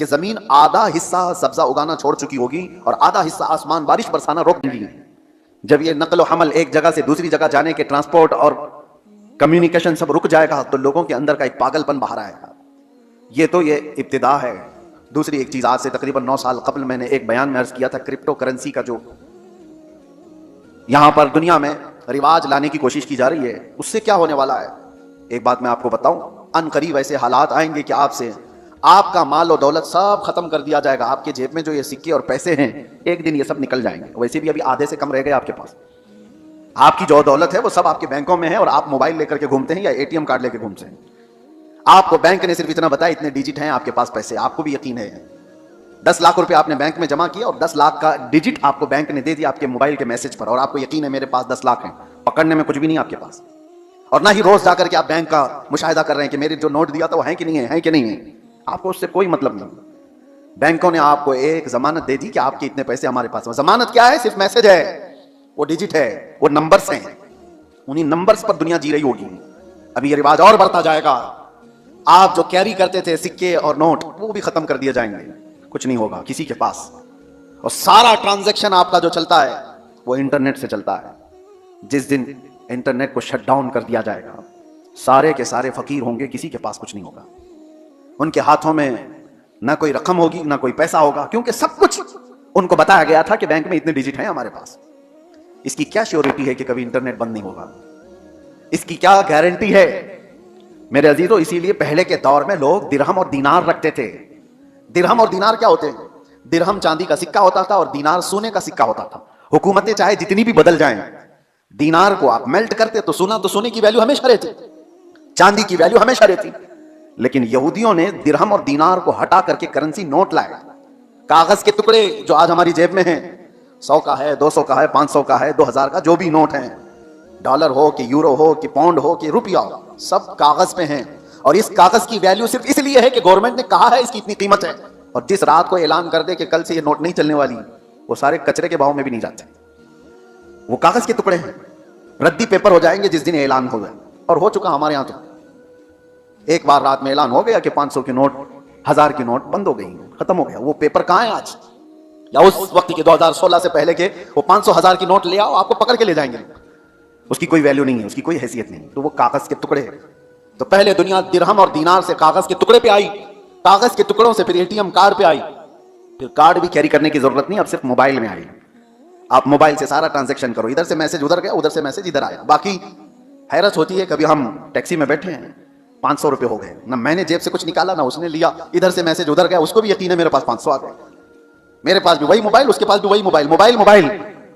کہ زمین آدھا حصہ سبزہ اگانا چھوڑ چکی ہوگی اور آدھا حصہ آسمان بارش برسانا روک دیں گے. جب یہ نقل و حمل ایک جگہ سے دوسری جگہ جانے کے ٹرانسپورٹ اور کمیونیکیشن سب رک جائے گا تو لوگوں کے اندر کا ایک پاگل پن باہر آئے گا. یہ ابتدا ہے. دوسری ایک چیز، آج سے تقریباً 9 سال قبل میں نے ایک بیان میں عرض کیا تھا، کرپٹو کرنسی کا جو یہاں پر دنیا میں رواج لانے کی کوشش کی جا رہی ہے، اس سے کیا ہونے والا ہے. ایک بات میں آپ کو بتاؤں، ان قریب ایسے حالات آئیں گے کہ آپ کا مال و دولت سب ختم کر دیا جائے گا. آپ کے جیب میں جو یہ سکے اور پیسے ہیں ایک دن یہ سب نکل جائیں گے. ویسے بھی ابھی آدھے سے کم رہ گئے آپ کے پاس. آپ کی جو دولت ہے وہ سب آپ کے بینکوں میں ہے اور آپ موبائل لے کر کے گھومتے ہیں یا اے ٹی ایم کارڈ لے کے گھومتے ہیں. آپ کو بینک نے صرف اتنا بتایا اتنے ڈیجٹ ہیں آپ کے پاس پیسے. آپ کو بھی یقین ہے 10 لاکھ روپے آپ نے بینک میں جمع کیا اور 10 لاکھ کا ڈیجٹ آپ کو بینک نے دے دیا آپ کے موبائل کے میسج پر، اور آپ کو یقین ہے میرے پاس 10 لاکھ ہیں. پکڑنے میں کچھ بھی نہیں آپ کے پاس، اور نہ ہی روز جا کر کے آپ بینک کا مشاہدہ کر رہے ہیں کہ میرے جو نوٹ دیا تھا وہ ہیں کہ نہیں ہے کہ نہیں ہے. آپ کو اس سے کوئی مطلب نہیں. بینکوں نے آپ کو ایک ضمانت دے دی کہ آپ کے اتنے پیسے ہمارے پاس ہیں. ضمانت کیا ہے؟ صرف میسج ہے، وہ ڈیجٹ ہے، وہ نمبرز ہیں. انہی نمبرز پر دنیا جی رہی ہوگی. ابھی یہ رواج اور بڑھتا جائے گا. آپ جو کیری کرتے تھے سکے اور نوٹ وہ بھی ختم کر دیے جائیں گے. کچھ نہیں ہوگا کسی کے پاس، اور سارا ٹرانزیکشن آپ کا جو چلتا ہے وہ انٹرنیٹ سے چلتا ہے. جس دن انٹرنیٹ کو شٹ ڈاؤن کر دیا جائے گا سارے کے سارے فقیر ہوں گے، کسی کے پاس کچھ نہیں ہوگا. ان کے ہاتھوں میں نہ کوئی رقم ہوگی نہ کوئی پیسہ ہوگا، کیونکہ سب کچھ ان کو بتایا گیا تھا کہ بینک میں اتنے ڈیجٹ ہیں ہمارے پاس. اس کی کیا شیورٹی ہے کہ کبھی انٹرنیٹ بند نہیں ہوگا؟ اس کی کیا گارنٹی ہے میرے عزیزو؟ اسی لیے پہلے کے دور میں لوگ درہم اور دینار رکھتے تھے. درہم اور دینار کیا ہوتے ہیں؟ درہم چاندی کا سکہ ہوتا تھا اور دینار سونے کا سکہ ہوتا تھا. حکومتیں چاہے جتنی بھی بدل جائیں، دینار کو آپ میلٹ کرتے تو سونے کی ویلیو ہمیشہ رہتی، چاندی کی ویلیو ہمیشہ رہتی. لیکن یہودیوں نے درہم اور دینار کو ہٹا کر کے کرنسی نوٹ لائے. کاغذ کے ٹکڑے جو آج ہماری جیب میں ہیں، 100 کا ہے، 200 کا ہے، 500 کا ہے، 2000 کا، جو بھی نوٹ ہیں، ڈالر ہو کہ یورو ہو کہ پاؤنڈ ہو کہ روپیہ ہو، سب کاغذ پہ ہیں. اور اس کاغذ کی ویلیو صرف اس لیے ہے کہ گورنمنٹ نے کہا ہے اس کی اتنی قیمت ہے. اور جس رات کو اعلان کر دے کہ کل سے یہ نوٹ نہیں چلنے والی، وہ سارے کچرے کے بھاؤ میں بھی نہیں جاتے. وہ کاغذ کے ٹکڑے ہیں، ردی پیپر ہو جائیں گے جس دن اعلان ہو جائے. اور ہو چکا ہمارے یہاں. تو ایک بار رات میں اعلان ہو گیا کہ 500 کی نوٹ، 1000 کی نوٹ بند ہو گئی، ختم ہو گیا. وہ پیپر کہاں ہے آج؟ یا اس وقت کے 2016 سے پہلے کے وہ 500 1000 کی نوٹ لے آؤ، آپ کو پکڑ کے لے جائیں گے. اس کی کوئی ویلیو نہیں ہے، اس کی کوئی حیثیت نہیں. تو وہ کاغذ کے ٹکڑے. تو پہلے دنیا درہم اور دینار سے کاغذ کے ٹکڑے پہ آئی، کاغذ کے ٹکڑوں سے پھر اے ٹی ایم کارڈ پہ آئی، پھر کارڈ بھی کیری کرنے کی ضرورت نہیں، اب صرف موبائل میں آئی. آپ موبائل سے سارا ٹرانزیکشن کرو، ادھر سے میسج ادھر گیا، ادھر سے میسج ادھر آیا. باقی حیرت ہوتی ہے، کبھی ہم ٹیکسی میں بیٹھے ہیں 500 روپے ہو گئے، نہ میں نے جیب سے کچھ نکالا نہ اس نے لیا، ادھر سے میسج ادھر گیا، اس کو بھی یقین ہے میرے پاس 500 آ گئے. میرے پاس بھی وہی موبائل، اس کے پاس بھی وہی موبائل. موبائل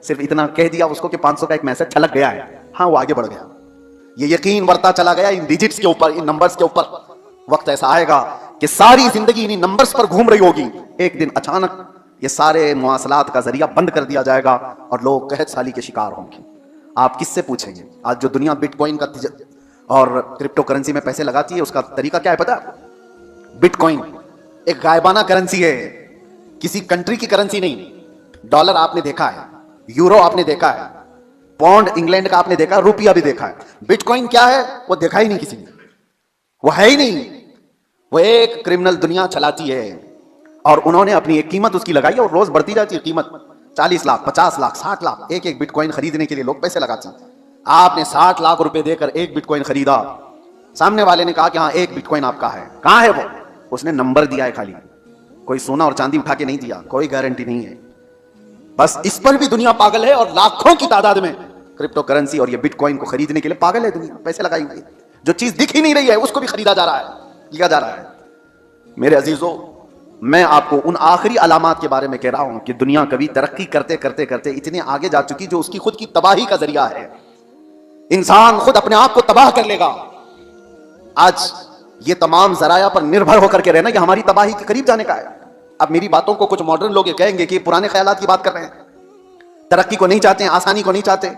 صرف اتنا کہہ دیا اس کو کہ 500 کا ایک میسج چھلک گیا ہے. ہاں وہ آگے بڑھ گیا. یہ یقین بڑھتا چلا گیا ان ڈیجٹس کے اوپر، ان نمبرز کے اوپر. وقت ایسا آئے گا کہ ساری زندگی انہی نمبرز پر گھوم رہی ہوگی. ایک دن اچانک یہ سارے مواصلات کا ذریعہ بند کر دیا جائے گا اور لوگ قحط سالی کے شکار ہوں گے. آپ کس سے پوچھیں گے؟ آج جو دنیا بٹ کوائن کا اور کرپٹو کرنسی میں پیسے لگاتی ہے، اس کا طریقہ کیا ہے پتہ؟ بٹ کوائن ایک غائبانہ کرنسی ہے، کسی کنٹری کی کرنسی نہیں. ڈالر آپ نے دیکھا ہے، یورو آپ نے دیکھا ہے، پاؤنڈ انگلینڈ کا آپ نے دیکھا ہے، روپیہ بھی دیکھا ہے. بٹ کوائن کیا ہے وہ دیکھا ہی نہیں کسی نے، وہ ہے ہی نہیں. وہ ایک کرمنل دنیا چلاتی ہے اور انہوں نے اپنی ایک قیمت اس کی لگائی اور روز بڑھتی جاتی ہے قیمت. 40 لاکھ 50 لاکھ 60 لاکھ ایک بٹ کوائن خریدنے کے لیے لوگ پیسے لگاتے ہیں. آپ نے 60 لاکھ روپے دے کر ایک بٹ کوائن خریدا، سامنے والے نے کہا کہ ہاں ایک بٹ کوائن آپ کا ہے. کہاں ہے وہ؟ اس نے نمبر دیا ہے خالی، کوئی سونا اور چاندی اٹھا کے نہیں دیا، کوئی گارنٹی نہیں ہے. بس اس پر بھی دنیا پاگل ہے اور لاکھوں کی تعداد میں کرپٹو کرنسی اور یہ بٹ کوائن کو خریدنے کے لیے پاگل ہے دنیا. پیسے لگائی ہوئی، جو چیز دکھ ہی نہیں رہی ہے اس کو بھی خریدا جا رہا ہے، لیا جا رہا ہے. میرے عزیزو، میں آپ کو ان آخری علامات کے بارے میں کہہ رہا ہوں کہ دنیا کبھی ترقی کرتے کرتے کرتے اتنے آگے جا چکی جو اس کی خود کی تباہی کا ذریعہ ہے. انسان خود اپنے آپ کو تباہ کر لے گا. آج یہ تمام ذرائع پر نربھر ہو کر کے رہنا یہ ہماری تباہی کے قریب جانے کا ہے. اب میری باتوں کو کچھ ماڈرن لوگ یہ کہیں گے کہ پرانے خیالات کی بات کر رہے ہیں، ترقی کو نہیں چاہتے ہیں، آسانی کو نہیں چاہتے.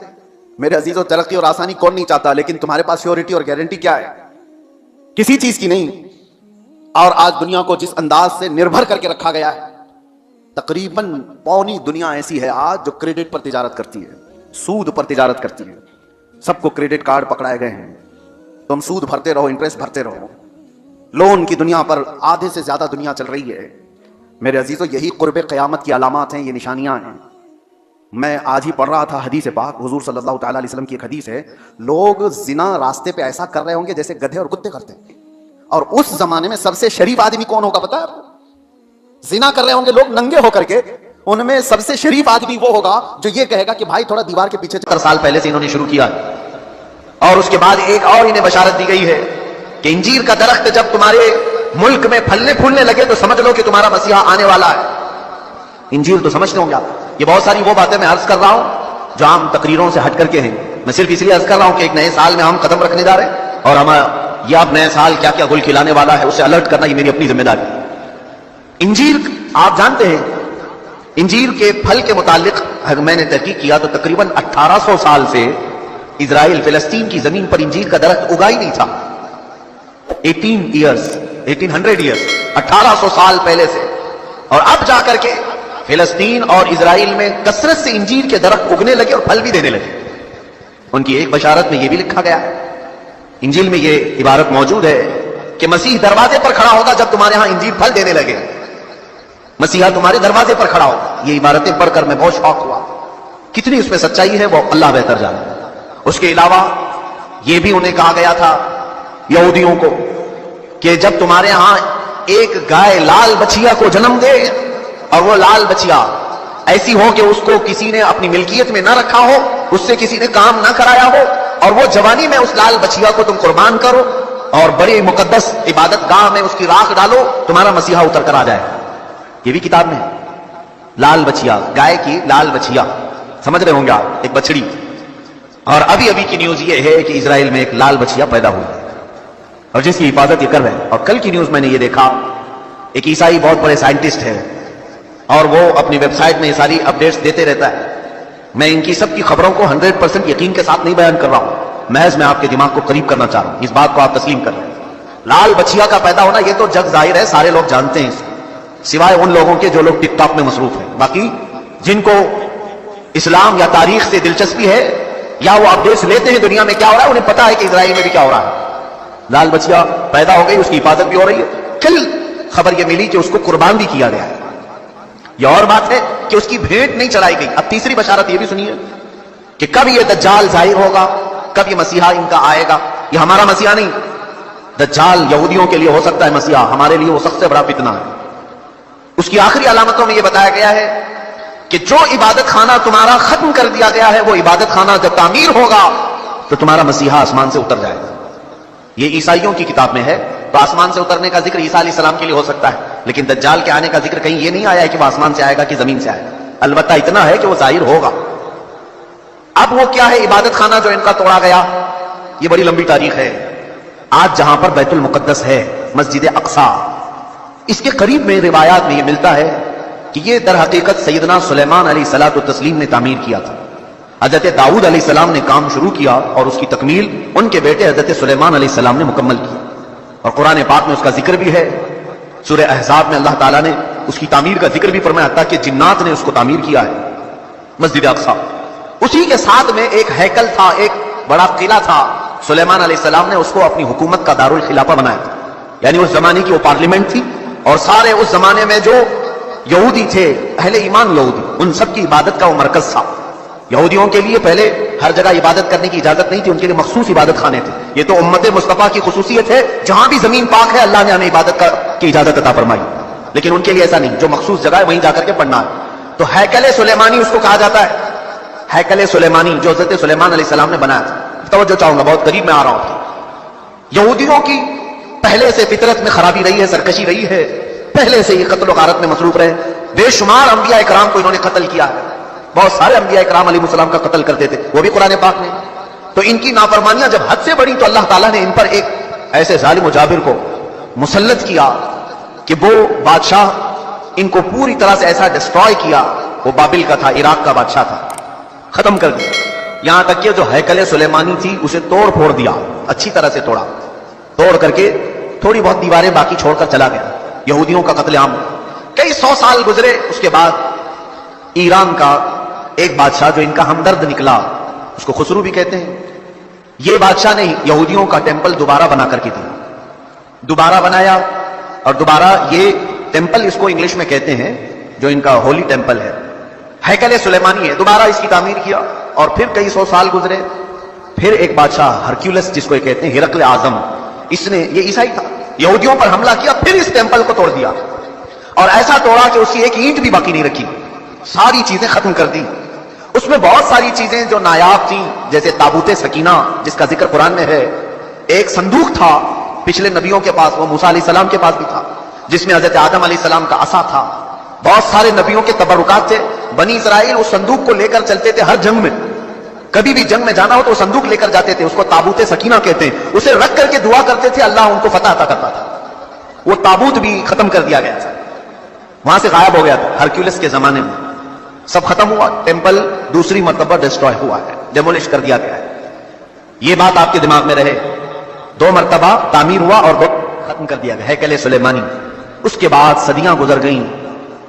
میرے عزیزو، ترقی اور آسانی کون نہیں چاہتا، لیکن تمہارے پاس سیورٹی اور گارنٹی کیا ہے؟ کسی چیز کی نہیں. اور آج دنیا کو جس انداز سے نربھر کر کے رکھا گیا ہے، تقریباً پوری دنیا ایسی ہے آج جو کریڈٹ پر تجارت کرتی ہے، سود پر تجارت کرتی ہے. سب کو کریڈٹ کارڈ پکڑائے گئے ہیں، تم سود بھرتے رہو، انٹرسٹ بھرتے رہو. لون کی دنیا پر آدھے سے زیادہ دنیا چل رہی ہے. میرے عزیزو، یہی قرب قیامت کی علامات ہیں، یہ نشانیاں ہیں۔ میں آج ہی پڑھ رہا تھا حدیث پاک، حضور صلی اللہ تعالیٰ علیہ وسلم کی ایک حدیث ہے، لوگ زنا راستے پہ ایسا کر رہے ہوں گے جیسے گدھے اور کتے کرتے ہیں، اور اس زمانے میں سب سے شریف آدمی کون ہوگا پتہ ہے آپ کو؟ زنا کر رہے ہوں گے لوگ ننگے ہو کر کے، ان میں سب سے شریف آدمی وہ ہوگا جو یہ کہے گا کہ بھائی تھوڑا دیوار کے پیچھے 70 سال پہلے سے انہوں نے شروع کیا، اور اس کے بعد ایک اور انہیں بشارت دی گئی ہے کہ انجیر کا درخت جب تمہارے ملک میں پھلنے پھولنے لگے تو سمجھ لو کہ تمہارا مسیحا آنے والا ہے۔ انجیر تو سمجھتے ہوں گے آپ، یہ بہت ساری وہ باتیں میں عرض کر رہا ہوں جو عام تقریروں سے ہٹ کر کے ہیں، میں صرف اس لیے عرض کر رہا ہوں کہ ایک نئے سال میں ہم قدم رکھنے جا رہے ہیں، اور ہم یہ اب نئے سال کیا کیا گل کھلانے والا ہے اسے الرٹ کرنا یہ میری اپنی ذمہ داری ہے۔ انجیر آپ جانتے ہیں، انجیر کے پھل کے متعلق میں نے تحقیق کیا تو تقریباً 1800 سال سے اسرائیل فلسطین کی زمین پر انجیر کا درخت اگا ہی نہیں تھا۔ 1800 ایئرز 1800 سال پہلے سے، اور اب جا کر کے فلسطین اور اسرائیل میں کثرت سے انجیر کے درخت اگنے لگے اور پھل بھی دینے لگے۔ ان کی ایک بشارت میں یہ بھی لکھا گیا ہے، انجیل میں یہ عبارت موجود ہے کہ مسیح دروازے پر کھڑا ہوگا جب تمہارے ہاں انجیر پھل دینے لگے، مسیحا تمہارے دروازے پر کھڑا ہوگا۔ یہ عبارتیں پڑھ کر میں بہت شوق ہوا، کتنی اس میں سچائی ہے وہ اللہ بہتر جانے۔ اس کے علاوہ یہ بھی انہیں کہا گیا تھا یہودیوں کو کہ جب تمہارے ہاں ایک گائے لال بچیا کو جنم دے، اور وہ لال بچیا ایسی ہو کہ اس کو کسی نے اپنی ملکیت میں نہ رکھا ہو، اس سے کسی نے کام نہ کرایا ہو، اور وہ جوانی میں اس لال بچیا کو تم قربان کرو اور بڑی مقدس عبادت گاہ میں اس کی راکھ ڈالو، تمہارا مسیحا اتر کر آ جائے۔ یہ بھی کتاب میں لال بچیا، گائے کی لال بچیا، سمجھ رہے ہوں گے آپ، ایک بچڑی۔ اور ابھی کی نیوز یہ ہے کہ اسرائیل میں ایک لال بچیا پیدا ہوئی اور جس کی حفاظت یہ کر رہے ہیں۔ اور کل کی نیوز میں نے یہ دیکھا، ایک عیسائی بہت بڑے سائنٹسٹ ہے اور وہ اپنی ویب سائٹ میں یہ ساری اپڈیٹس دیتے رہتا ہے۔ میں ان کی سب کی خبروں کو 100% یقین کے ساتھ نہیں بیان کر رہا ہوں، محض میں آپ کے دماغ کو قریب کرنا چاہ رہا ہوں، اس بات کو آپ تسلیم کر لیں۔ لال بچیا کا پیدا ہونا یہ تو جگ ظاہر ہے، سارے لوگ جانتے ہیں، سوائے ان لوگوں کے جو لوگ ٹک ٹاک میں مصروف ہیں۔ باقی جن کو اسلام یا تاریخ سے دلچسپی ہے یا وہ اپڈیٹس لیتے ہیں دنیا میں کیا ہو رہا ہے، انہیں پتا ہے کہ اسرائیل میں بھی کیا ہو رہا ہے۔ لال بچیا پیدا ہو گئی، اس کی حفاظت بھی ہو رہی ہے۔ کل خبر یہ ملی کہ اس کو قربان بھی کیا گیا ہے۔ یہ اور بات ہے کہ اس کی بھیٹ نہیں چڑھائی گئی۔ اب تیسری بشارت یہ بھی سنیے کہ کب یہ دجال ظاہر ہوگا، کب یہ مسیحا ان کا آئے گا۔ یہ ہمارا مسیحا نہیں، دجال یہودیوں کے لیے ہو سکتا ہے مسیحا، ہمارے لیے وہ سب سے بڑا فتنہ ہے۔ اس کی آخری علامتوں میں یہ بتایا گیا ہے کہ جو عبادت خانہ تمہارا ختم کر دیا گیا ہے، وہ عبادت خانہ جب تعمیر ہوگا تو تمہارا مسیحا آسمان سے اتر جائے گا۔ یہ عیسائیوں کی کتاب میں ہے، تو آسمان سے اترنے کا ذکر عیسیٰ علیہ السلام کے لیے ہو سکتا ہے، لیکن دجال کے آنے کا ذکر کہیں یہ نہیں آیا ہے کہ وہ آسمان سے آئے گا کہ زمین سے آئے گا۔ البتہ اتنا ہے کہ وہ ظاہر ہوگا۔ اب وہ کیا ہے عبادت خانہ جو ان کا توڑا گیا، یہ بڑی لمبی تاریخ ہے۔ آج جہاں پر بیت المقدس ہے، مسجد اقصی، اس کے قریب میں روایات میں یہ ملتا ہے کہ یہ در حقیقت سیدنا سلیمان علیہ الصلوۃ والتسلیم نے تعمیر کیا تھا۔ حضرت داؤد علیہ السلام نے کام شروع کیا اور اس کی تکمیل ان کے بیٹے حضرت سلیمان علیہ السلام نے مکمل کی، اور قرآن پاک میں اس کا ذکر بھی ہے۔ سورہ احزاب میں اللہ تعالیٰ نے اس کی تعمیر کا ذکر بھی فرمایا، حتیٰ کہ جنات نے اس کو تعمیر کیا ہے، مسجد اقصی۔ اسی کے ساتھ میں ایک ہیکل تھا، ایک بڑا قلعہ تھا، سلیمان علیہ السلام نے اس کو اپنی حکومت کا دارالخلافہ بنایا تھا، یعنی اس زمانے کی وہ پارلیمنٹ تھی، اور سارے اس زمانے میں جو یہودی تھے، اہل ایمان یہودی، ان سب کی عبادت کا وہ مرکز تھا۔ یہودیوں کے لیے پہلے ہر جگہ عبادت کرنے کی اجازت نہیں تھی، ان کے لیے مخصوص عبادت خانے تھے۔ یہ تو امت مصطفیٰ کی خصوصیت ہے، جہاں بھی زمین پاک ہے اللہ نے ہمیں عبادت کی اجازت عطا فرمائی، لیکن ان کے لیے ایسا نہیں، جو مخصوص جگہ ہے وہیں جا کر کے پڑھنا ہے۔ تو ہیکل سلیمانی اس کو کہا جاتا ہے، ہیکل سلیمانی جو حضرت سلیمان علیہ السلام نے بنایا تھا۔ توجہ چاہوں گا، بہت قریب میں آ رہا ہوں۔ یہودیوں کی پہلے سے فطرت میں خرابی رہی ہے، سرکشی رہی ہے، پہلے سے یہ قتل و غارت میں مصروف رہے، بے شمار انبیاء اکرام کو انہوں نے قتل کیا ہے، بہت سارے انبیاء اکرام علیہ السلام کا قتل کرتے تھے، وہ بھی قرآن پاک میں۔ تو ان کی نافرمانیاں جب حد سے بڑی تو اللہ تعالیٰ نے ان پر ایک ایسے ظالم و جابر کو مسلط کیا کہ وہ بادشاہ ان کو پوری طرح سے ایسا ڈسٹروائے کیا، وہ بابل کا تھا، عراق کا بادشاہ تھا، ختم کر دیا۔ یہاں تک کہ جو ہیکل سلیمانی تھی اسے توڑ پھوڑ دیا، اچھی طرح سے توڑا، توڑ کر کے تھوڑی بہت دیواریں باقی چھوڑ کر چلا گیا۔ یہودیوں کا قتل عام، کئی 100 سال گزرے، اس کے بعد ایران کا ایک بادشاہ جو ان کا ہمدرد نکلا، اس کو خسرو بھی کہتے ہیں، یہ بادشاہ نے یہودیوں کا ٹیمپل دوبارہ بنا کر کے دیا، دوبارہ بنایا، اور دوبارہ یہ ٹیمپل اس کو انگلش میں کہتے ہیں، جو ان کا ہولی ٹیمپل ہے، ہیکل سلیمانی ہے، دوبارہ اس کی تعمیر کیا، اور پھر کئی سو سال گزرے، پھر ایک بادشاہ ہرکیولس جس کو یہ کہتے ہیں، ہرقل اعظم، اس نے، یہ عیسائی تھا، یہودیوں پر حملہ کیا، پھر اس ٹیمپل کو توڑ دیا، اور ایسا توڑا کہ اس کی ایک اینٹ بھی باقی نہیں رکھی، ساری چیزیں ختم کر دی۔ اس میں بہت ساری چیزیں جو نایاب تھیں، جیسے تابوت سکینہ جس کا ذکر قرآن میں ہے، ایک صندوق تھا پچھلے نبیوں کے پاس، وہ موسیٰ علیہ السلام کے پاس بھی تھا، جس میں حضرت آدم علیہ السلام کا عصا تھا، بہت سارے نبیوں کے تبرکات تھے، بنی اسرائیل اس صندوق کو لے کر چلتے تھے ہر جنگ میں، کبھی بھی جنگ میں جانا ہو تو وہ صندوق لے کر جاتے تھے، اس کو تابوت سکینہ کہتے ہیں، اسے رکھ کر کے دعا کرتے تھے، اللہ ان کو فتح عطا کرتا تھا۔ وہ تابوت بھی ختم کر دیا گیا تھا، وہاں سے غائب ہو گیا تھا ہرکیولس کے زمانے میں، سب ختم ہوا، ٹیمپل دوسری مرتبہ ڈسٹروائے ہوا ہے، ڈیمولش کر دیا گیا ہے۔ یہ بات آپ کے دماغ میں رہے، 2 مرتبہ تعمیر ہوا اور 2 ختم کر دیا گیا، ہیکل سلیمانی۔ اس کے بعد صدیاں گزر گئیں،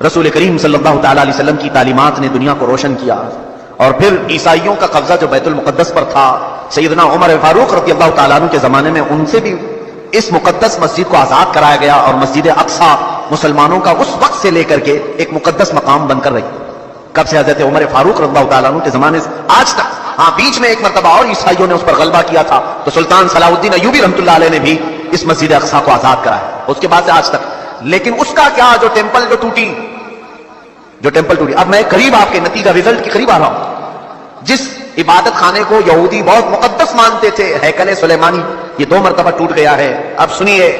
رسول کریم صلی اللہ تعالی علیہ وسلم کی تعلیمات نے دنیا کو روشن کیا، اور پھر عیسائیوں کا قبضہ جو بیت المقدس پر تھا، سیدنا عمر فاروق رضی اللہ تعالیٰ عنہ کے زمانے میں ان سے بھی اس مقدس مسجد کو آزاد کرایا گیا، اور مسجد اقصی مسلمانوں کا اس وقت سے لے کر کے ایک مقدس مقام بن کر رہی، کب سے؟ حضرت عمر فاروق رضی اللہ تعالیٰ عنہ کے زمانے سے آج تک۔ ہاں، بیچ میں ایک مرتبہ اور عیسائیوں نے اس پر غلبہ کیا تھا، تو سلطان صلاح الدین ایوبی رحمۃ اللہ علیہ نے بھی اس مسجد اقصی کو آزاد کرایا، اس کے بعد سے آج تک۔ لیکن اس کا کیا، جو ٹیمپل جو ٹوٹی، اب میں قریب آپ کے نتیجہ رزلٹ کے قریب آ رہا ہوں۔ جس عبادت خانے کو یہودی بہت مقدس مانتے تھے، ہیکل سلیمانی، یہ 2 مرتبہ ٹوٹ گیا ہے۔ اب سنیے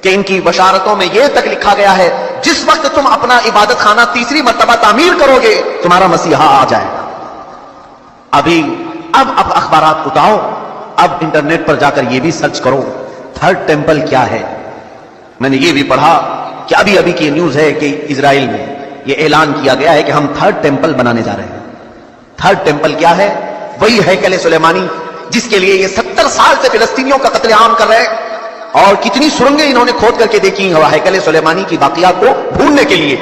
کہ ان کی بشارتوں میں یہ تک لکھا گیا ہے، جس وقت تم اپنا عبادت خانہ تیسری مرتبہ تعمیر کرو گے، تمہارا مسیحا آ جائے گا۔ اب اخبارات اٹھاؤ، اب انٹرنیٹ پر جا کر یہ بھی سرچ کرو، 3rd ٹیمپل کیا ہے۔ میں نے یہ بھی پڑھا کہ ابھی کی نیوز ہے کہ اسرائیل میں یہ اعلان کیا گیا ہے کہ ہم 3rd ٹیمپل بنانے جا رہے ہیں۔ 3rd ٹیمپل کیا ہے؟ وہی ہیکل سلیمانی جس کے لیے یہ 70 سال سے فلسطینیوں کا قتل عام کر رہے ہیں، اور کتنی سرنگیں انہوں نے کھود کر کے دیکھی ہیں ہیکل سلیمانی کی باقیات کو ڈھونڈنے کے لیے۔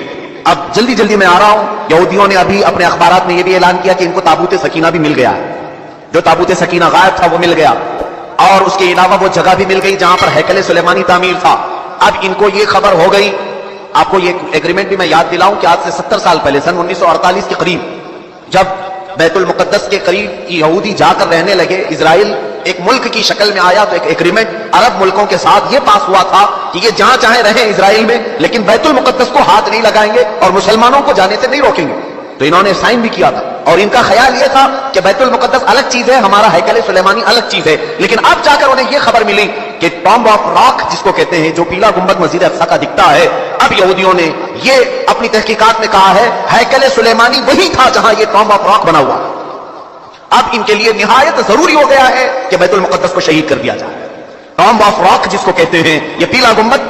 اب جلدی میں آ رہا ہوں، یہودیوں نے ابھی اپنے اخبارات میں یہ بھی اعلان کیا کہ ان کو تابوت سکینہ بھی مل گیا ہے، جو تابوت سکینہ غائب تھا وہ مل گیا، اور اس کے علاوہ وہ جگہ بھی مل گئی جہاں پر ہیکل سلیمانی تعمیر تھا۔ اب ان کو یہ خبر ہو گئی، آپ کو یہ ایگریمنٹ بھی میں یاد دلاؤں کہ آج سے 70 سال پہلے، سن 1948 کے قریب، جب بیت المقدس کے قریب یہودی جا کر رہنے لگے، اسرائیل ایک ملک کی شکل میں آیا، تو ایک ایگریمنٹ عرب ملکوں کے ساتھ یہ پاس ہوا تھا کہ یہ جہاں چاہیں رہیں اسرائیل میں، لیکن بیت المقدس کو ہاتھ نہیں لگائیں گے اور مسلمانوں کو جانے سے نہیں روکیں گے۔ تو انہوں نے سائن بھی کیا تھا، اور ان کا خیال یہ تھا کہ بیت المقدس الگ چیز ہے، ہمارا ہیکل سلیمانی الگ چیز ہے۔ لیکن اب جا کر انہیں یہ خبر ملی کہ ٹامب آف راک جس کو کہتے ہیں، جو پیلا گنبد مسجد اقصی کا دکھتا ہے، اب یہودیوں نے یہ اپنی تحقیقات میں کہا ہے ہیکل سلیمانی وہی تھا جہاں یہ ٹامب آف راک بنا ہوا۔ اب ان کے لیے نہایت ضروری ہو گیا ہے کہ بیت المقدس کو شہید کر دیا جائے۔ ٹامب آف راک جس کو کہتے ہیں، یہ پیلا گنبد،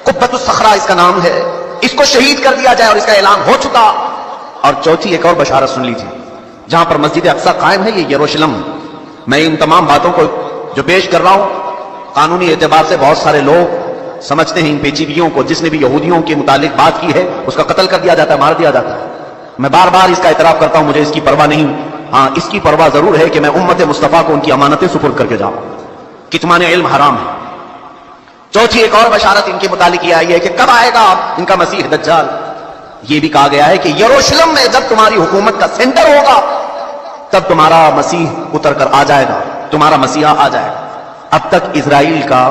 قبۃ الصخرہ اس کا نام ہے، اس کو شہید کر دیا جائے، اور اس کا اعلان ہو چکا۔ اور چوتھی ایک اور بشارت سن لیجیے، جہاں پر مسجد اقصی قائم ہے، یہ یروشلم۔ میں ان تمام باتوں کو جو پیش کر رہا ہوں، قانونی اعتبار سے بہت سارے لوگ سمجھتے ہیں ان پیچیدگیوں کو، جس نے بھی یہودیوں کے متعلق بات کی ہے اس کا قتل کر دیا جاتا ہے، مار دیا جاتا ہے۔ میں بار بار اس کا اعتراف کرتا ہوں، مجھے اس کی پرواہ نہیں۔ ہاں، اس کی پرواہ ضرور ہے کہ میں امت مصطفیٰ کو ان کی امانتیں سپرد کر کے جاؤں۔ کتمان علم حرام ہے۔ چوتھی ایک اور بشارت ان کے متعلق یہ آئی ہے کہ کب آئے گا ان کا مسیح دجال۔ یہ بھی کہا گیا ہے کہ یروشلم میں جب تمہاری حکومت کا سینٹر ہوگا، تب تمہارا مسیح اتر کر آ جائے گا، تمہارا مسیحا آ جائے گا۔ اب تک اسرائیل کا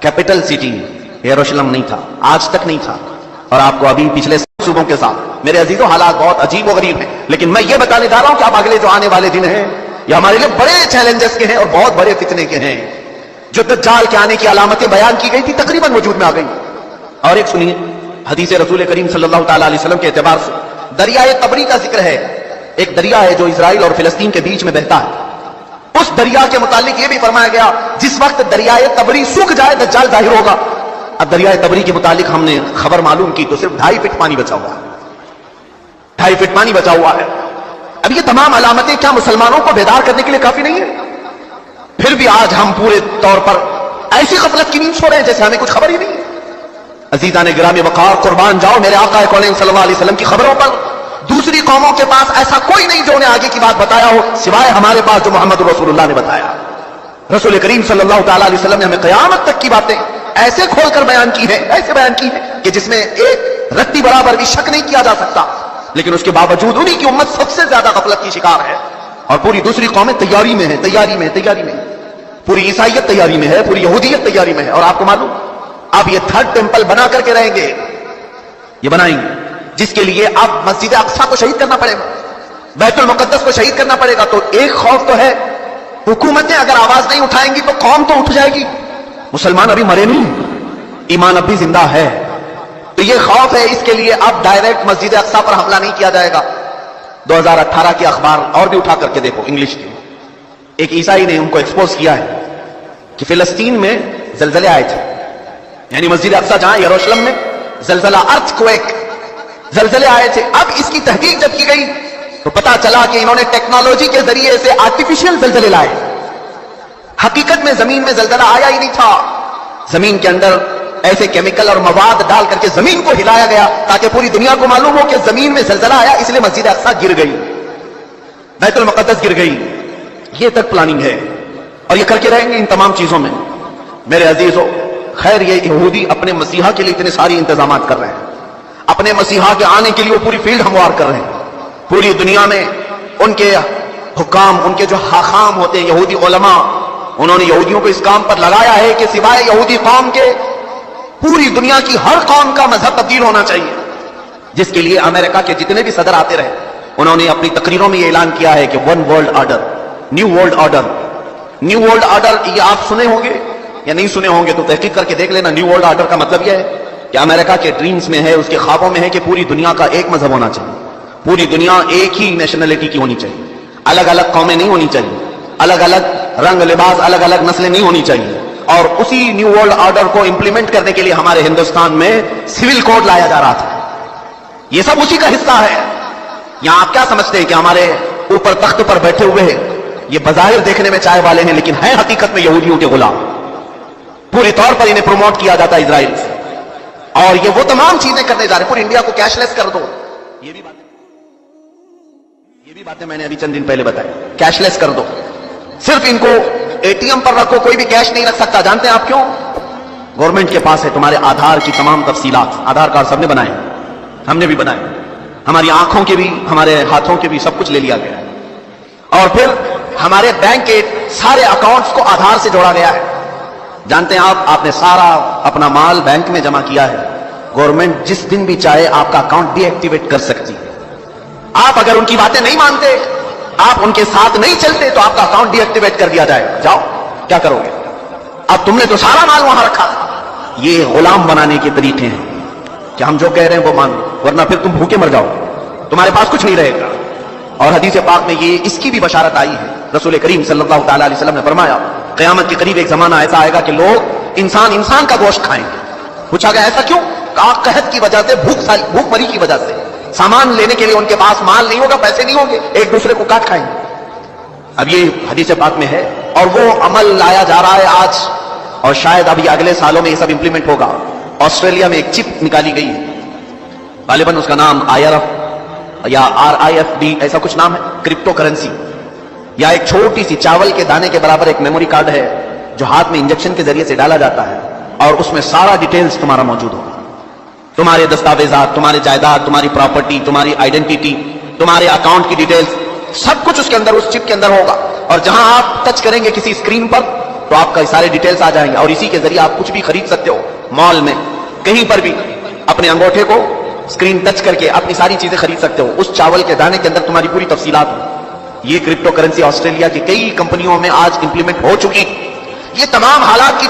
کیپٹل سٹی یروشلم نہیں تھا، آج تک نہیں تھا، اور آپ کو ابھی پچھلے صوبوں کے ساتھ میرے عزیزوں حالات بہت عجیب و غریب ہیں، لیکن میں یہ بتانے جا رہا ہوں کہ اب اگلے جو آنے والے دن ہیں یہ ہمارے لیے بڑے چیلنجز کے ہیں اور بہت بڑے فتنے کے ہیں۔ جو دجال کے آنے کی علامتیں بیان کی گئی تھی تقریباً وجود میں آ گئی۔ اور ایک سنیے، حدیث رسول کریم صلی اللہ تعالی علیہ وسلم کے اعتبار سے دریائے تبری کا ذکر ہے، ایک دریا ہے جو اسرائیل اور فلسطین کے بیچ میں بہتا ہے۔ اس دریا کے متعلق یہ بھی فرمایا گیا جس وقت دریائے تبری سوکھ جائے دجال ظاہر ہوگا۔ اب دریائے تبری کے متعلق ہم نے خبر معلوم کی تو صرف 2.5 فٹ پانی بچا ہوا ہے، 2.5 فٹ پانی بچا ہوا ہے۔ اب یہ تمام علامتیں کیا مسلمانوں کو بیدار کرنے کے لیے کافی نہیں ہے؟ پھر بھی آج ہم پورے طور پر ایسی غفلت کی نیند سو رہے ہیں جیسے ہمیں کچھ خبر ہی نہیں ہے۔ عزیزان گرامی وقار، قربان جاؤ میرے آقا کونین صلی اللہ علیہ وسلم کی خبروں پر۔ دوسری قوموں کے پاس ایسا کوئی نہیں جو انہیں آگے کی بات بتایا ہو سوائے ہمارے پاس جو محمد رسول اللہ نے بتایا۔ رسول کریم صلی اللہ تعالی علیہ وسلم نے ہمیں قیامت تک کی باتیں ایسے کھول کر بیان کی ہیں، ایسے بیان کی ہیں کہ کہ جس میں ایک رتی برابر بھی شک نہیں کیا جا سکتا، لیکن اس کے باوجود انہی کی امت سب سے زیادہ غفلت کی شکار ہے، اور پوری دوسری قومیں تیاری میں ہیں، تیاری میں پوری عیسائیت تیاری میں ہے، پوری یہودیت تیاری میں ہے۔ اور آپ کو معلوم اب یہ تھرڈ ٹیمپل بنا کر کے رہیں گے، یہ بنائیں گے، جس کے لیے اب مسجد اقصی کو شہید کرنا پڑے گا، بیت المقدس کو شہید کرنا پڑے گا۔ تو ایک خوف تو ہے، حکومتیں اگر آواز نہیں اٹھائیں گی تو قوم تو اٹھ جائے گی، مسلمان ابھی مرے نہیں، ایمان اب بھی زندہ ہے۔ تو یہ خوف ہے، اس کے لیے اب ڈائریکٹ مسجد اقصی پر حملہ نہیں کیا جائے گا۔ 2018 کے اخبار اور بھی اٹھا کر کے دیکھو، انگلش کے، ایک عیسائی نے ان کو ایکسپوز کیا ہے کہ فلسطین میں زلزلے آئے تھے، یعنی مسجد اقصی جہاں یروشلم میں زلزلہ، ارتھ کویک، زلزلے آئے تھے۔ اب اس کی تحقیق جب کی گئی تو پتا چلا کہ انہوں نے ٹیکنالوجی کے ذریعے سے آرٹیفیشل زلزلے لائے، حقیقت میں زمین میں زلزلہ آیا ہی نہیں تھا، زمین کے اندر ایسے کیمیکل اور مواد ڈال کر کے زمین کو ہلایا گیا تاکہ پوری دنیا کو معلوم ہو کہ زمین میں زلزلہ آیا، اس لیے مسجد اقصی گر گئی، بیت المقدس گر گئی۔ یہ تک پلاننگ ہے، اور یہ کر کے رہیں گے ان تمام چیزوں میں۔ میرے عزیزو، خیر یہ یہودی اپنے مسیحا کے لیے اتنے ساری انتظامات کر رہے ہیں، اپنے مسیحا کے آنے کے لیے وہ پوری فیلڈ ہموار کر رہے ہیں، پوری دنیا میں ان کے حکام، ان کے جو حاخام ہوتے ہیں یہودی علماء، انہوں نے یہودیوں کو اس کام پر لگایا ہے کہ سوائے یہودی قوم کے پوری دنیا کی ہر قوم کا مذہب تبدیل ہونا چاہیے، جس کے لیے امریکہ کے جتنے بھی صدر آتے رہے انہوں نے اپنی تقریروں میں یہ اعلان کیا ہے کہ one world order, new world order, new world order. یہ آپ سنے ہوں گے یا نہیں سنے ہوں گے تو تحقیق کر کے دیکھ لینا۔ نیو ورلڈ آرڈر کا مطلب یہ ہے کہ امریکہ کے ڈریمز میں ہے، اس کے خوابوں میں ہے کہ پوری دنیا کا ایک مذہب ہونا چاہیے، پوری دنیا ایک ہی نیشنلٹی کی ہونی چاہیے، الگ الگ قومیں نہیں ہونی چاہیے، الگ الگ رنگ لباس، الگ الگ نسلیں نہیں ہونی چاہیے۔ اور اسی نیو ورلڈ آرڈر کو امپلیمنٹ کرنے کے لیے ہمارے ہندوستان میں سول کوڈ لایا جا رہا تھا، یہ سب اسی کا حصہ ہے۔ یہاں آپ کیا سمجھتے ہیں کہ ہمارے اوپر تخت پر بیٹھے ہوئے ہیں، یہ بظاہر دیکھنے میں چائے والے ہیں لیکن ہیں حقیقت میں یہودیوں کے غلام، پوری طور پر انہیں پروموٹ کیا جاتا ہے اسرائیل سے، اور یہ وہ تمام چیزیں کرنے جا رہے ہیں۔ پوری انڈیا کو کیش لیس کر دو، یہ بھی باتیں میں نے ابھی چند دن پہلے بتائی، کیش لیس کر دو، صرف ان کو اے ٹی ایم پر رکھو، کوئی بھی کیش نہیں رکھ سکتا۔ جانتے ہیں آپ کیوں؟ گورنمنٹ کے پاس ہے تمہارے آدھار کی تمام تفصیلات، آدھار کارڈ سب نے بنائے، ہم نے بھی بنائے، ہماری آنکھوں کے بھی، ہمارے ہاتھوں کے بھی، سب کچھ لے لیا گیا ہے، اور پھر ہمارے بینک کے سارے اکاؤنٹس کو آدھار سے جوڑا گیا ہے۔ جانتے ہیں آپ نے سارا اپنا مال بینک میں جمع کیا ہے، گورنمنٹ جس دن بھی چاہے آپ کا اکاؤنٹ ڈی ایکٹیویٹ کر سکتی ہے۔ آپ اگر ان کی باتیں نہیں مانتے، آپ ان کے ساتھ نہیں چلتے تو آپ کا اکاؤنٹ ڈی ایکٹیویٹ کر دیا جائے گا، جاؤ کیا کرو گے؟ اب تم نے تو سارا مال وہاں رکھا تھا۔ یہ غلام بنانے کے طریقے ہیں کہ ہم جو کہہ رہے ہیں وہ مان لو، ورنہ پھر تم بھوکے مر جاؤ، تمہارے پاس کچھ نہیں رہے گا۔ اور حدیث پاک میں یہ اس کی بھی بشارت آئی ہے، رسول کریم صلی اللہ تعالی علیہ وسلم نے فرمایا قیامت کے قریب ایک زمانہ ایسا آئے گا کہ لوگ انسان کا گوشت کھائیں گے۔ پوچھا گیا ایسا کیوں؟ کہا قحط کی وجہ سے، بھوک مری کی وجہ سے، سامان لینے کے لیے ان کے پاس مال نہیں ہوگا، پیسے نہیں ہوں گے، ایک دوسرے کو کاٹ کھائیں گے۔ اب یہ حدیث پاک میں ہے، اور وہ عمل لایا جا رہا ہے آج، اور شاید ابھی اگلے سالوں میں یہ سب امپلیمنٹ ہوگا۔ آسٹریلیا میں ایک چپ نکالی گئی ہے، غالباً اس کا نام IRF یا RIFD ایسا کچھ نام ہے، کرپٹو کرنسی، یا ایک چھوٹی سی چاول کے دانے کے برابر ایک میموری کارڈ ہے جو ہاتھ میں انجیکشن کے ذریعے سے ڈالا جاتا ہے، اور اس میں سارا ڈیٹیلز تمہارا موجود ہوگا، تمہارے دستاویزات، تمہارے جائیداد، تمہاری پراپرٹی، تمہاری آئیڈینٹی، تمہارے اکاؤنٹ کی ڈیٹیلز، سب کچھ اس کے اندر، اس چپ کے اندر ہوگا۔ اور جہاں آپ ٹچ کریں گے کسی اسکرین پر تو آپ کا سارے ڈیٹیلز آ جائیں گے، اور اسی کے ذریعے آپ کچھ بھی خرید سکتے ہو، مال میں کہیں پر بھی اپنے انگوٹھے کو اسکرین ٹچ کر کے اپنی ساری چیزیں خرید سکتے ہو، اس چاول کے دانے کے اندر تمہاری پوری تفصیلات ہو۔ یہ کرپٹو کرنسی آسٹریلیا کی کئی کمپنیوں میں آج امپلیمنٹ ہو چکی۔ یہ تمام حالات کی